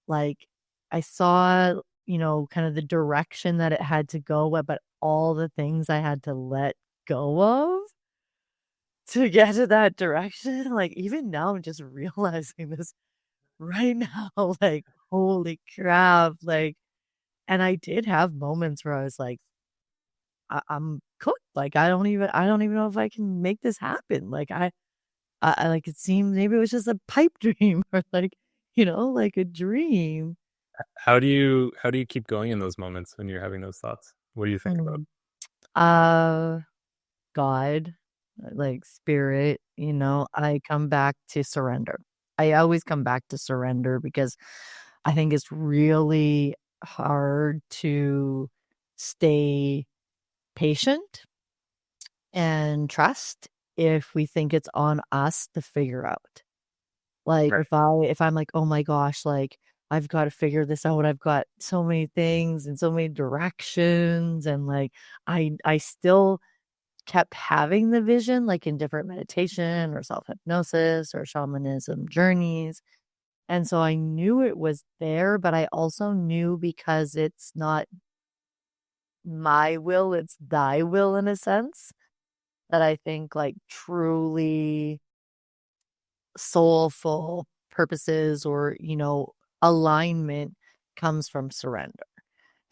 S1: like, I saw, kind of the direction that it had to go, but all the things I had to let go of to get to that direction. Like, even now, I'm just realizing this right now. Like, holy crap. Like, and I did have moments where I was like, I'm cooked. Like, I don't even know if I can make this happen. Like, like it seemed maybe it was just a pipe dream or like, like a dream.
S2: How do you keep going in those moments when you're having those thoughts? What do you think about?
S1: Mm. Uh, God, like spirit, I come back to surrender. I always come back to surrender because I think it's really hard to stay patient and trust if we think it's on us to figure out. Like
S2: Right.
S1: if I'm like, oh my gosh, like I've got to figure this out. I've got so many things and so many directions, and like I still kept having the vision, like in different meditation or self hypnosis or shamanism journeys. And so I knew it was there, but I also knew because it's not my will, it's thy will in a sense, that I think like truly soulful purposes or, alignment comes from surrender.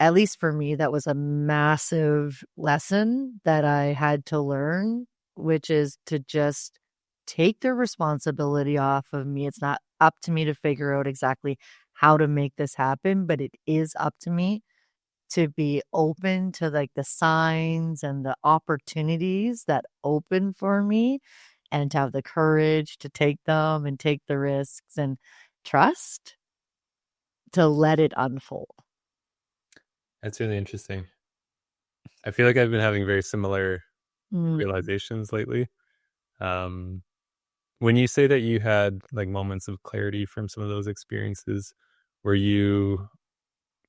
S1: At least for me, that was a massive lesson that I had to learn, which is to just take the responsibility off of me. It's not up to me to figure out exactly how to make this happen, but it is up to me to be open to like the signs and the opportunities that open for me and to have the courage to take them and take the risks and trust to let it unfold.
S2: That's really interesting. I feel like I've been having very similar
S1: Mm.
S2: realizations lately. Um, when you say that you had like moments of clarity from some of those experiences, were you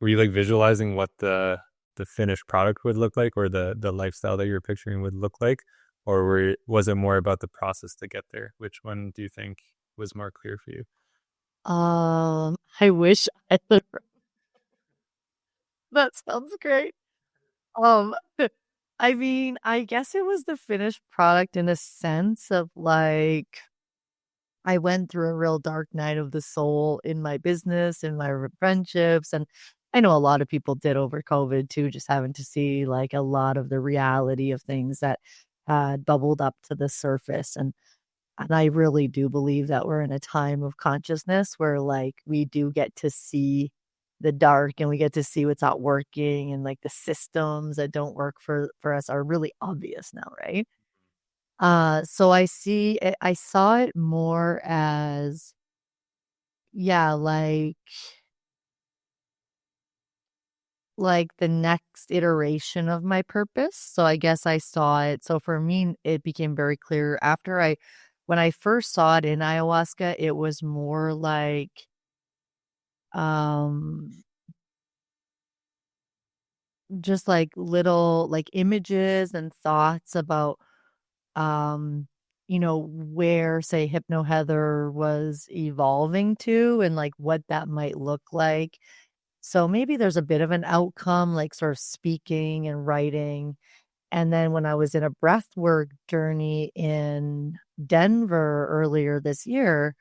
S2: were you like visualizing what the finished product would look like, or the lifestyle that you were picturing would look like, or was it more about the process to get there? Which one do you think was more clear for you?
S1: I wish that sounds great. Um, I mean, I guess it was the finished product in a sense of like I went through a real dark night of the soul in my business, in my friendships, and I know a lot of people did over COVID too, just having to see like a lot of the reality of things that had bubbled up to the surface. And I really do believe that we're in a time of consciousness where like we do get to see the dark and we get to see what's not working, and like the systems that don't work for us are really obvious now, right? So I saw it more as, yeah, like the next iteration of my purpose. So I guess I saw it. So for me, it became very clear when I first saw it in ayahuasca, it was more like, um, just like little like images and thoughts about, um, where say Hypno Heather was evolving to and like what that might look like. So maybe there's a bit of an outcome, like sort of speaking and writing. And then when I was in a breathwork journey in Denver earlier this year,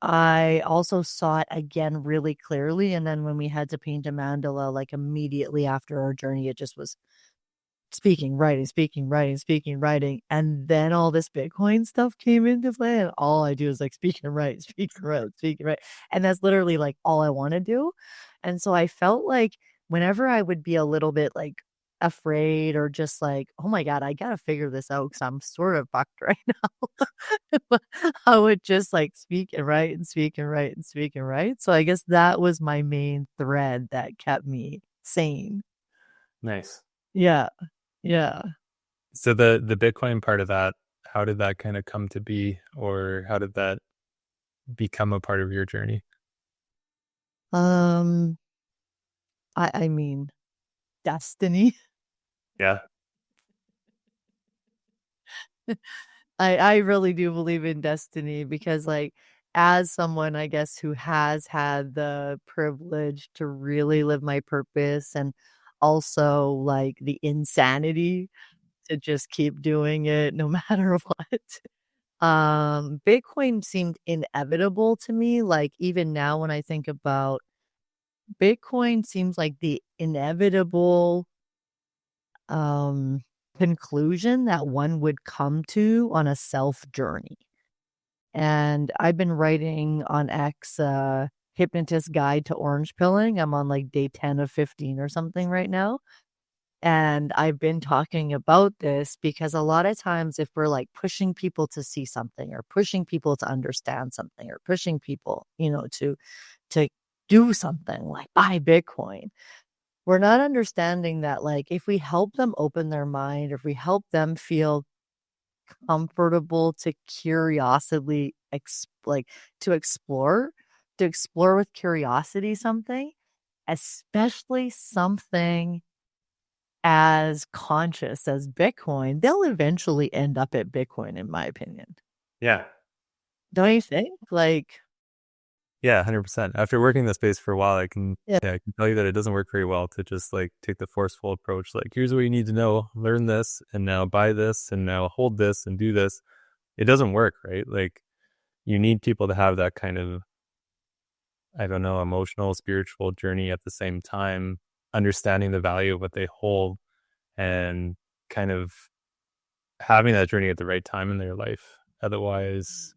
S1: I also saw it again really clearly. And then when we had to paint a mandala, like immediately after our journey, it just was speaking, writing, speaking, writing, speaking, writing. And then all this Bitcoin stuff came into play. And all I do is like speak and write, speak and write, speak and write. And that's literally like all I want to do. And so I felt like whenever I would be a little bit like afraid or just like, oh my God, I got to figure this out because I'm sort of fucked right now. I would just like speak and write and speak and write and speak and write. So I guess that was my main thread that kept me sane.
S2: Nice.
S1: Yeah. Yeah.
S2: So the Bitcoin part of that, how did that kind of come to be, or how did that become a part of your journey?
S1: Um, I mean, destiny.
S2: Yeah.
S1: I really do believe in destiny because, like, as someone, I guess, who has had the privilege to really live my purpose and also, like, the insanity to just keep doing it no matter what. Bitcoin seemed inevitable to me, like, even now when I think about Bitcoin seems like the inevitable, um, conclusion that one would come to on a self journey. And I've been writing on X, Hypnotist Guide to Orange Pilling. I'm on like day 10 of 15 or something right now. And I've been talking about this because a lot of times, if we're like pushing people to see something or pushing people to understand something or pushing people, to do something like buy Bitcoin, we're not understanding that, like, if we help them open their mind, if we help them feel comfortable to curiosity like to explore with curiosity something, especially something as conscious as Bitcoin, they'll eventually end up at Bitcoin, in my opinion.
S2: Yeah.
S1: Don't you think? Like,
S2: Yeah, 100%. After working the space for a while,
S1: yeah,
S2: I can tell you that it doesn't work very well to just like take the forceful approach. Like, here's what you need to know, learn this, and now buy this, and now hold this and do this. It doesn't work, right? Like, you need people to have that kind of, I don't know, emotional, spiritual journey at the same time, understanding the value of what they hold and kind of having that journey at the right time in their life. Otherwise,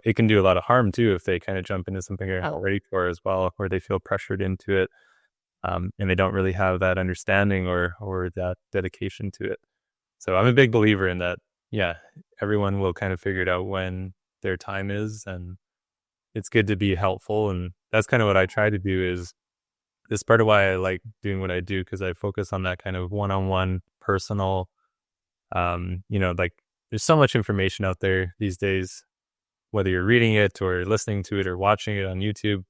S2: it can do a lot of harm too if they kind of jump into something they're not
S1: oh,
S2: ready for as well, or they feel pressured into it, and they don't really have that understanding or that dedication to it. So I'm a big believer in that. Yeah, everyone will kind of figure it out when their time is, and it's good to be helpful. And that's kind of what I try to do. Is this part of why I like doing what I do, because I focus on that kind of one-on-one personal. Like there's so much information out there these days, whether you're reading it or listening to it or watching it on YouTube.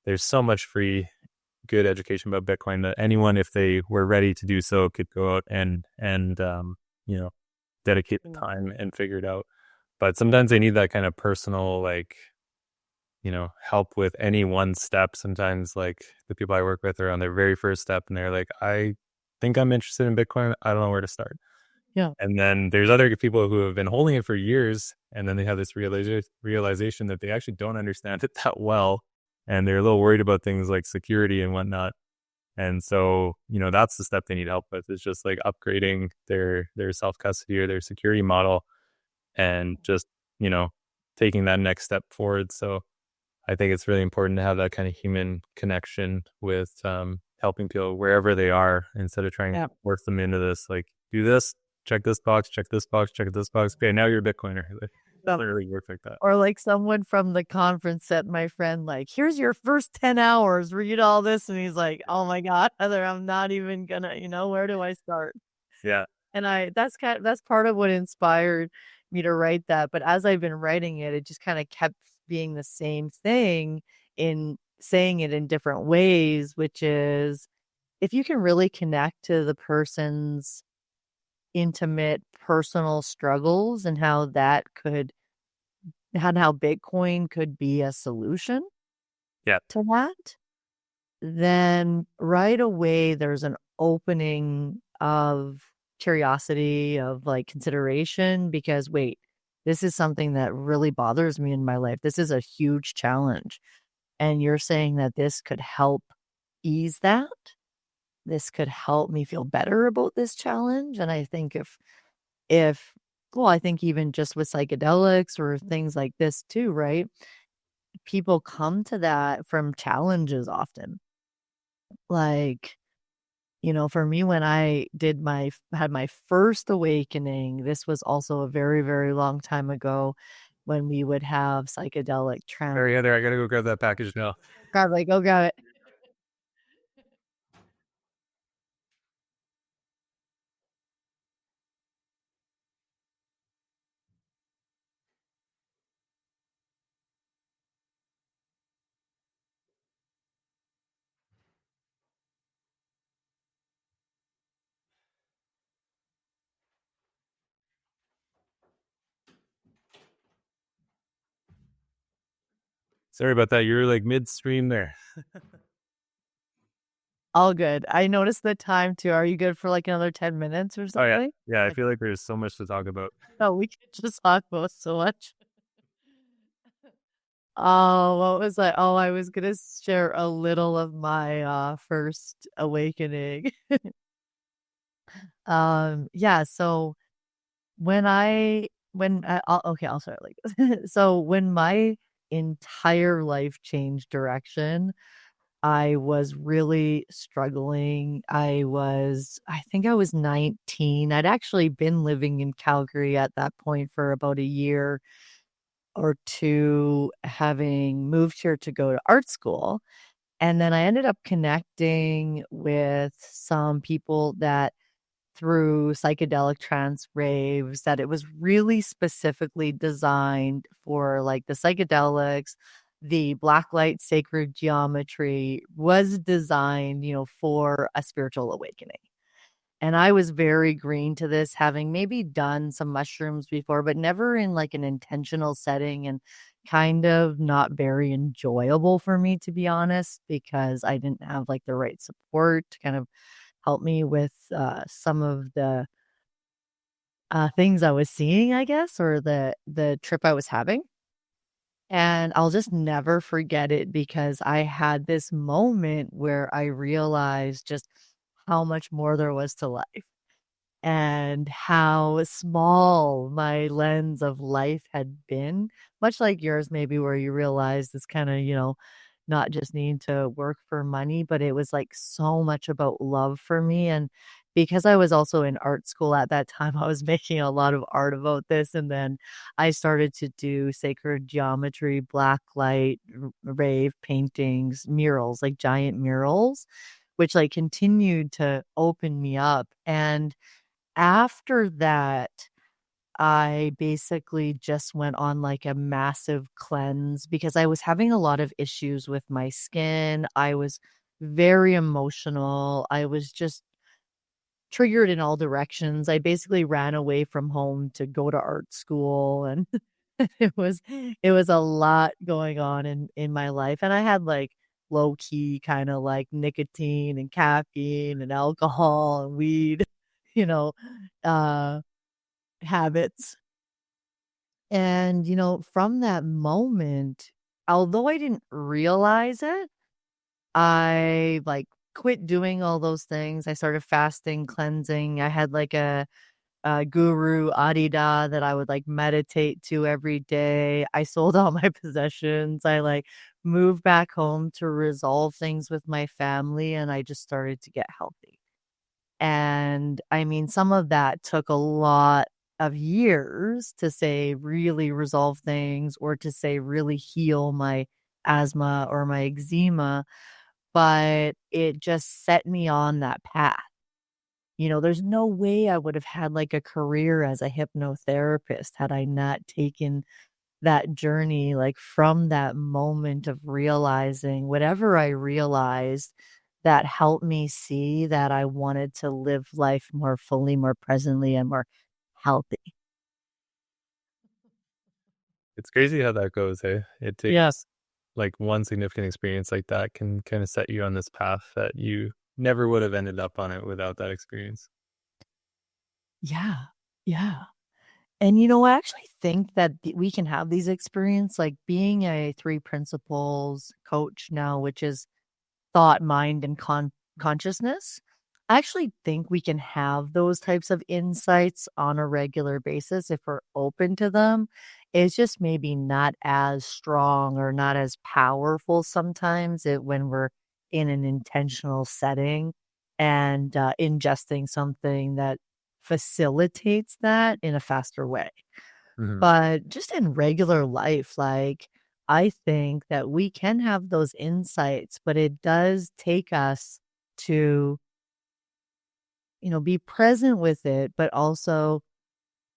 S2: There's so much free good education about Bitcoin that anyone, if they were ready to do so, could go out and you know dedicate the
S1: mm,
S2: time and figure it out. But sometimes they need that kind of personal, like, help with any one step. Sometimes, like, the people I work with are on their very first step and they're like, I think I'm interested in Bitcoin. I don't know where to start.
S1: yeah.
S2: And then there's other people who have been holding it for years, and then they have this realization that they actually don't understand it that well, and they're a little worried about things like security and whatnot. And so, that's the step they need help with, is just like upgrading their self custody or their security model, and just you know taking that next step forward. So I think it's really important to have that kind of human connection with helping people wherever they are, instead of trying to
S1: Yeah.
S2: force them into this, like, do this, check this box, check this box, check this box. Okay, now you're a Bitcoiner. It doesn't really work like that.
S1: Or like someone from the conference said, my friend, like, here's your first 10 hours, read all this. And he's like, oh my God, Heather, I'm not even gonna, where do I start?
S2: Yeah,
S1: And that's part of what inspired me to write that. But as I've been writing it, it just kind of kept being the same thing in saying it in different ways, which is if you can really connect to the person's intimate personal struggles and how Bitcoin could be a solution
S2: yeah,
S1: to that, then right away there's an opening of curiosity, of like consideration, because wait, this is something that really bothers me in my life. This is a huge challenge. And you're saying that this could help ease that. This could help me feel better about this challenge. And I think if well, I think even just with psychedelics or things like this too, right? People come to that from challenges often. Like, for me, when I had my first awakening, this was also a very, very long time ago when we would have psychedelic
S2: all right, Heather, I gotta go grab that package now.
S1: God, like, go grab it.
S2: Sorry about that. You're like midstream there.
S1: All good. I noticed the time too. Are you good for like another 10 minutes or
S2: Oh yeah.
S1: something?
S2: Yeah, I
S1: Okay.
S2: feel like there's so much to talk about.
S1: No, we could just talk about so much. Oh, what was I? Oh, I was gonna share a little of my first awakening. Yeah, so I'll start like this. So when my entire life changed direction, I was really struggling. I think I was 19. I'd actually been living in Calgary at that point for about a year or two, having moved here to go to art school. And then I ended up connecting with some people that through psychedelic trance raves that it was really specifically designed for like the psychedelics. The black light sacred geometry was designed, for a spiritual awakening. And I was very green to this, having maybe done some mushrooms before, but never in like an intentional setting, and kind of not very enjoyable for me, to be honest, because I didn't have like the right support to kind of help me with some of the things I was seeing, I guess, or the trip I was having. And I'll just never forget it because I had this moment where I realized just how much more there was to life and how small my lens of life had been, much like yours, maybe, where you realize this kind of, not just needing to work for money, but it was like so much about love for me. And because I was also in art school at that time, I was making a lot of art about this. And then I started to do sacred geometry, black light, rave paintings, murals, like giant murals, which like continued to open me up. And after that, I basically just went on like a massive cleanse because I was having a lot of issues with my skin. I was very emotional. I was just triggered in all directions. I basically ran away from home to go to art school, and it was a lot going on in my life. And I had like low key kind of like nicotine and caffeine and alcohol and weed, you know, uh habits. And, from that moment, although I didn't realize it, I like quit doing all those things. I started fasting, cleansing. I had like a guru Adida that I would like meditate to every day. I sold all my possessions. I like moved back home to resolve things with my family, and I just started to get healthy. And I mean, some of that took a lot of years to say really resolve things, or to say really heal my asthma or my eczema, but it just set me on that path. There's no way I would have had like a career as a hypnotherapist had I not taken that journey, like from that moment of realizing whatever I realized, that helped me see that I wanted to live life more fully, more presently, and more healthy.
S2: It's crazy how that goes, hey? It
S1: Yeah.
S2: takes like one significant experience like that can kind of set you on this path that you never would have ended up on it without that experience.
S1: Yeah. Yeah. And I actually think that we can have these experiences, like being a three principles coach now, which is thought, mind, and consciousness. I actually think we can have those types of insights on a regular basis if we're open to them. It's just maybe not as strong or not as powerful sometimes when we're in an intentional setting and ingesting something that facilitates that in a faster way.
S2: Hmm.
S1: But just in regular life, like, I think that we can have those insights, but it does take us to, be present with it, but also,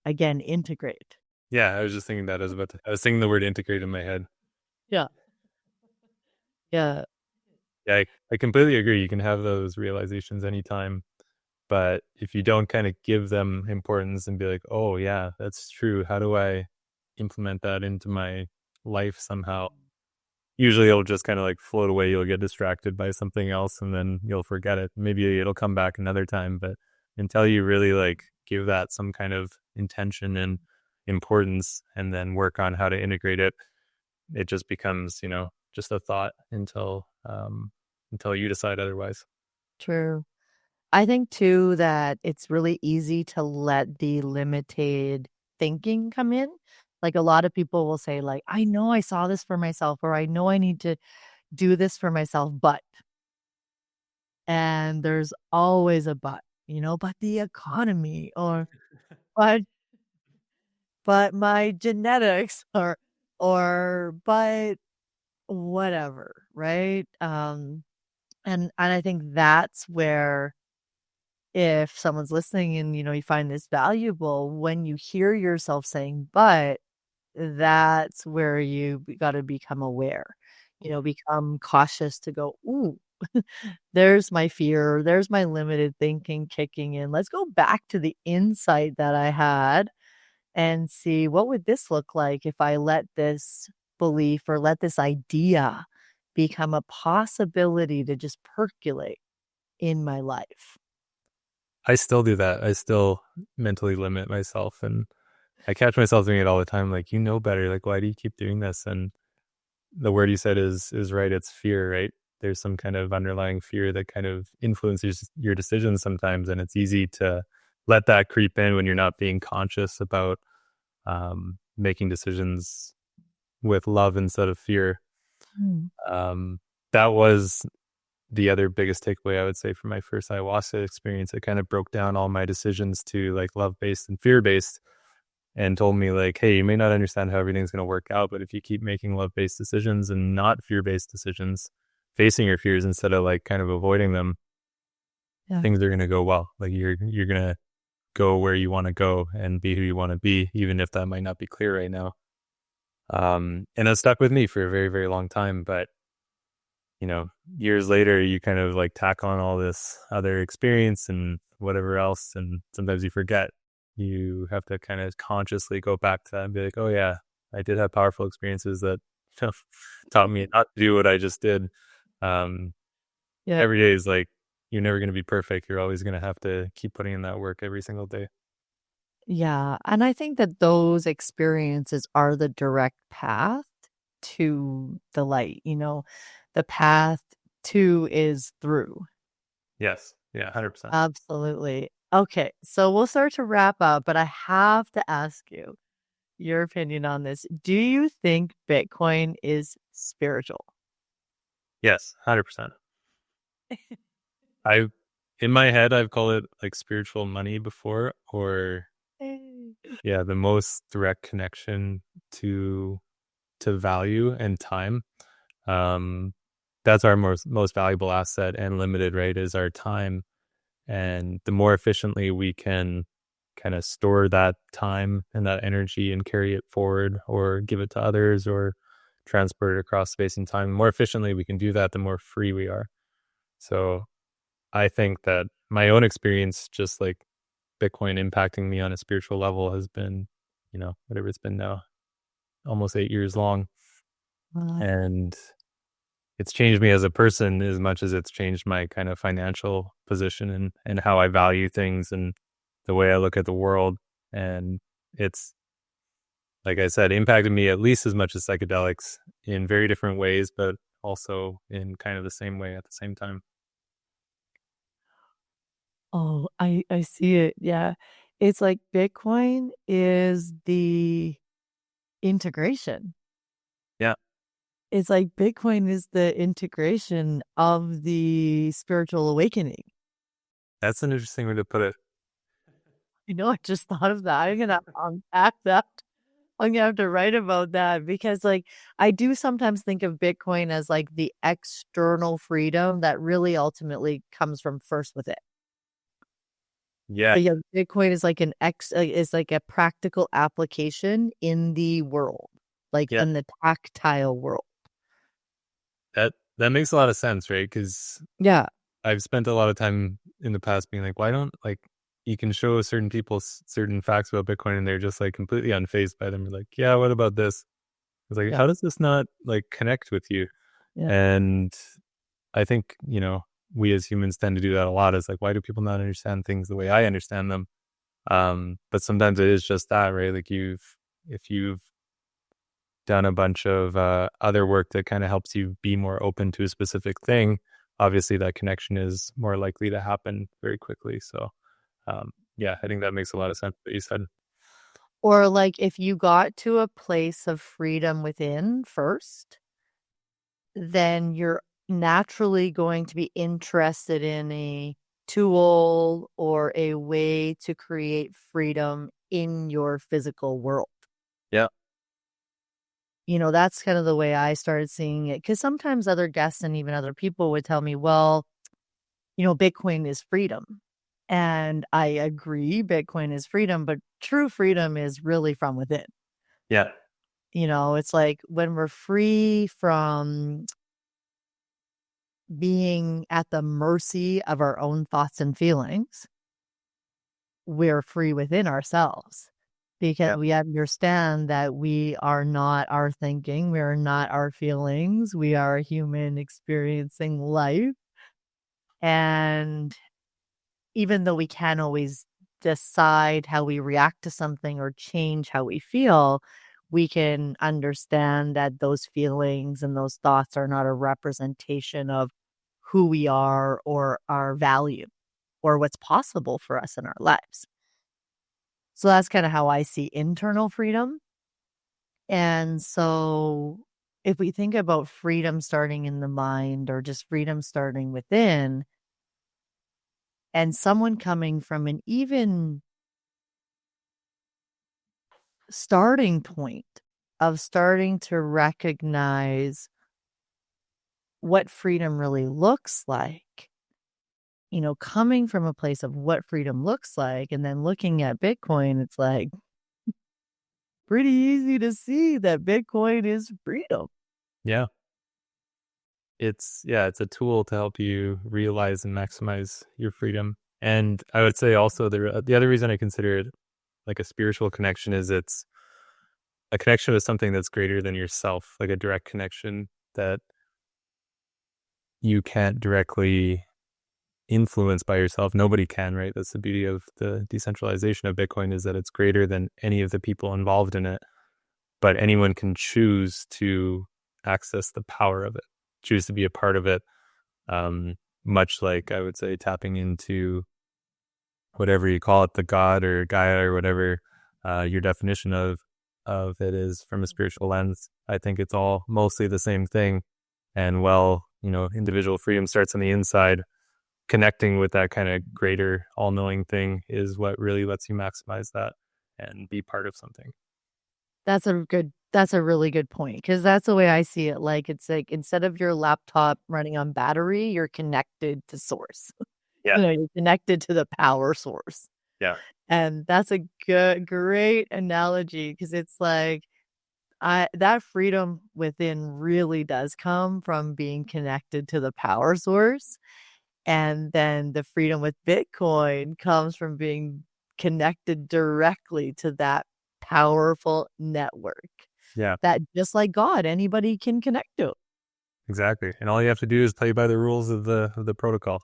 S1: again, integrate.
S2: Yeah, I was just thinking that I was thinking the word integrate in my head.
S1: Yeah. Yeah.
S2: Yeah, I completely agree. You can have those realizations anytime, but if you don't kind of give them importance and be like, oh yeah, that's true. How do I implement that into my life somehow? usually it'll just kind of like float away. You'll get distracted by something else and then you'll forget it. Maybe it'll come back another time, but until you really like give that some kind of intention and importance and then work on how to integrate it, it just becomes, just a thought until you decide otherwise.
S1: True. I think too that it's really easy to let the limited thinking come in. Like a lot of people will say like, I know I saw this for myself, or I know I need to do this for myself, and there's always a but the economy, or but my genetics, but whatever, right? And I think that's where, if someone's listening and you find this valuable, when you hear yourself saying but, that's where you got to become aware, become cautious to go, ooh, there's my fear, there's my limited thinking kicking in. Let's go back to the insight that I had and see, what would this look like if I let this belief or let this idea become a possibility to just percolate in my life.
S2: I still do that. I still mentally limit myself, and I catch myself doing it all the time. Like, better. Like, why do you keep doing this? And the word you said is right. It's fear, right? There's some kind of underlying fear that kind of influences your decisions sometimes, and it's easy to let that creep in when you're not being conscious about making decisions with love instead of fear. That was the other biggest takeaway, I would say, from my first ayahuasca experience. It kind of broke down all my decisions to like love-based and fear-based, and told me like, hey, you may not understand how everything's going to work out, but if you keep making love-based decisions and not fear-based decisions, facing your fears instead of like kind of avoiding them, things are going to go well. Like you're going to go where you want to go and be who you want to be, even if that might not be clear right now. And that stuck with me for a very, very long time. But years later, you kind of like tack on all this other experience and whatever else, and sometimes you forget. You have to kind of consciously go back to that and be like, oh yeah, I did have powerful experiences that taught me not to do what I just did. Every day is like, you're never going to be perfect. You're always going to have to keep putting in that work every single day.
S1: Yeah. And I think that those experiences are the direct path to the light. The path to is through.
S2: Yes. Yeah, 100%.
S1: Absolutely. Okay. So we'll start to wrap up, but I have to ask you your opinion on this. Do you think Bitcoin is spiritual?
S2: Yes, 100%. In my head, I've called it like spiritual money before, or the most direct connection to value and time. That's our most valuable asset and limited, right? Is our time. And the more efficiently we can kind of store that time and that energy and carry it forward, or give it to others, or transport it across space and time, the more efficiently we can do that, the more free we are. So I think that my own experience, just like Bitcoin impacting me on a spiritual level, has been, whatever it's been now, almost 8 years long. And it's changed me as a person as much as it's changed my kind of financial position and how I value things and the way I look at the world. And it's, like I said, impacted me at least as much as psychedelics in very different ways, but also in kind of the same way at the same time.
S1: Oh, I see it. Yeah. It's like Bitcoin is the integration.
S2: Yeah.
S1: It's like Bitcoin is the integration of the spiritual awakening.
S2: That's an interesting way to put it.
S1: I just thought of that. I'm going to unpack that. I'm going to have to write about that, because like I do sometimes think of Bitcoin as like the external freedom that really ultimately comes from first within.
S2: Yeah.
S1: But yeah, Bitcoin is like is like a practical application in the world, like in the tactile world.
S2: That makes a lot of sense, right? Because I've spent a lot of time in the past being like, why don't, like, you can show certain people certain facts about Bitcoin and they're just like completely unfazed by them. You're like, yeah, what about this? It's like,
S1: Yeah.
S2: how does this not like connect with you?
S1: Yeah.
S2: And I think, we as humans tend to do that a lot. Is like, why do people not understand things the way I understand them? But sometimes it is just that, right? Like if you've done a bunch of other work that kind of helps you be more open to a specific thing, obviously that connection is more likely to happen very quickly. So, yeah, I think that makes a lot of sense what you said.
S1: Or like if you got to a place of freedom within first, then you're naturally going to be interested in a tool or a way to create freedom in your physical world.
S2: Yeah.
S1: That's kind of the way I started seeing it. Because sometimes other guests and even other people would tell me, well, Bitcoin is freedom. And I agree, Bitcoin is freedom, but true freedom is really from within.
S2: Yeah.
S1: It's like when we're free from being at the mercy of our own thoughts and feelings, we're free within ourselves because we understand that we are not our thinking, we are not our feelings, we are a human experiencing life. And even though we can't always decide how we react to something or change how we feel, we can understand that those feelings and those thoughts are not a representation of who we are or our value or what's possible for us in our lives. So that's kind of how I see internal freedom. And so if we think about freedom starting in the mind or just freedom starting within, and someone coming from an even starting point of starting to recognize what freedom really looks like, coming from a place of what freedom looks like and then looking at Bitcoin, it's like pretty easy to see that Bitcoin is freedom.
S2: Yeah. It's a tool to help you realize and maximize your freedom. And I would say also the other reason I consider it like a spiritual connection is it's a connection with something that's greater than yourself, like a direct connection that you can't directly influence by yourself. Nobody can, right? That's the beauty of the decentralization of Bitcoin, is that it's greater than any of the people involved in it. But anyone can choose to access the power of it, choose to be a part of it. Um, Much like I would say tapping into whatever you call it, the God or Gaia or whatever your definition of it is from a spiritual lens. I think it's all mostly the same thing. And individual freedom starts on the inside. Connecting with that kind of greater all-knowing thing is what really lets you maximize that and be part of something.
S1: That's a really good point because that's the way I see it. Like, it's like instead of your laptop running on battery, you're connected to source.
S2: Yeah.
S1: You're connected to the power source.
S2: Yeah.
S1: And that's a great analogy because it's like that freedom within really does come from being connected to the power source. And then the freedom with Bitcoin comes from being connected directly to that powerful network
S2: Yeah,
S1: that, just like God, anybody can connect to.
S2: exactly. And all you have to do is play by the rules of the protocol.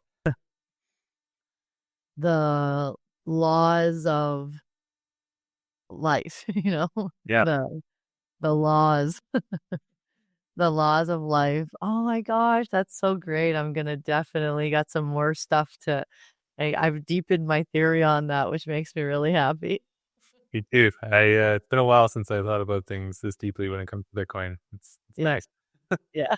S1: The laws of life,
S2: Yeah.
S1: the the laws, the laws of life. Oh my gosh, that's so great. I'm gonna definitely got some more stuff I've deepened my theory on that, which makes me really happy.
S2: Me too. It's been a while since I thought about things this deeply when it comes to Bitcoin. It's
S1: Yeah.
S2: nice.
S1: Yeah.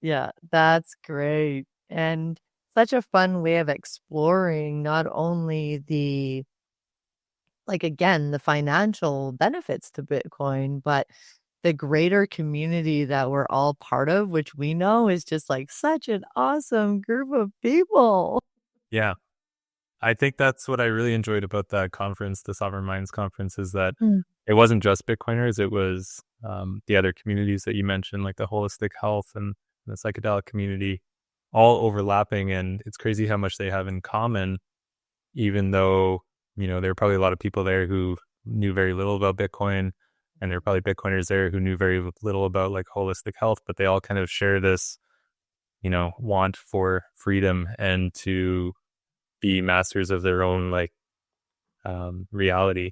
S1: Yeah, that's great. And such a fun way of exploring not only again, the financial benefits to Bitcoin, but the greater community that we're all part of, which we know is just like such an awesome group of people.
S2: Yeah. I think that's what I really enjoyed about that conference, the Sovereign Minds Conference, is that
S1: Mm.
S2: it wasn't just Bitcoiners. It was the other communities that you mentioned, like the holistic health and the psychedelic community, all overlapping. And it's crazy how much they have in common, even though, there are probably a lot of people there who knew very little about Bitcoin and there are probably Bitcoiners there who knew very little about like holistic health, but they all kind of share this, want for freedom and to be masters of their own like reality.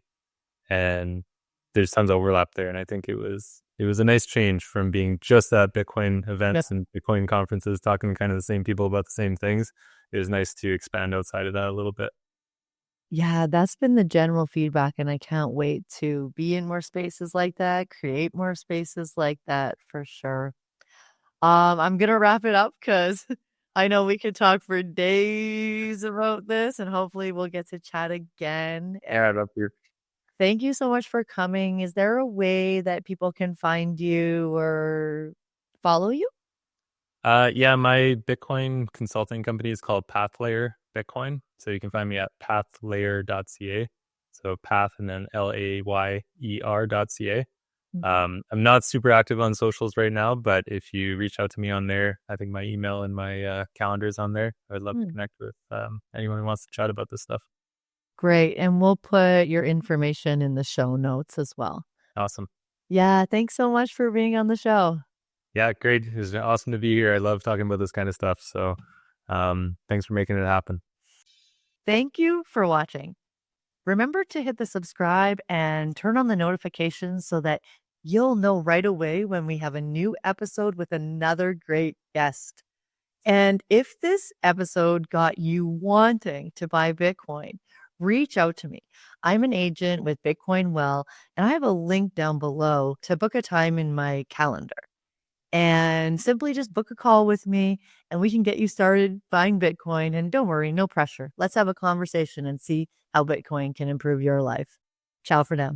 S2: And there's tons of overlap there. And I think it was a nice change from being just at Bitcoin events and Bitcoin conferences, talking to kind of the same people about the same things. It was nice to expand outside of that a little bit.
S1: Yeah, that's been the general feedback, and I can't wait to be in more spaces like that, create more spaces like that for sure. I'm gonna wrap it up because I know we could talk for days about this, and hopefully we'll get to chat again.
S2: Yeah, I'd love to.
S1: Thank you so much for coming. Is there a way that people can find you or follow you?
S2: Yeah, my Bitcoin consulting company is called Pathlayer Bitcoin. So you can find me at pathlayer.ca. So path and then layer.ca. I'm not super active on socials right now, but if you reach out to me on there, I think my email and my calendar is on there. I'd love to connect with anyone who wants to chat about this stuff.
S1: Great. And we'll put your information in the show notes as well.
S2: Awesome.
S1: Yeah. Thanks so much for being on the show.
S2: Yeah, great. It was awesome to be here. I love talking about this kind of stuff. So thanks for making it happen.
S1: Thank you for watching. Remember to hit the subscribe and turn on the notifications so that you'll know right away when we have a new episode with another great guest. And if this episode got you wanting to buy Bitcoin, reach out to me. I'm an agent with Bitcoin Well, and I have a link down below to book a time in my calendar. And simply just book a call with me and we can get you started buying Bitcoin. And don't worry, no pressure. Let's have a conversation and see how Bitcoin can improve your life. Ciao for now.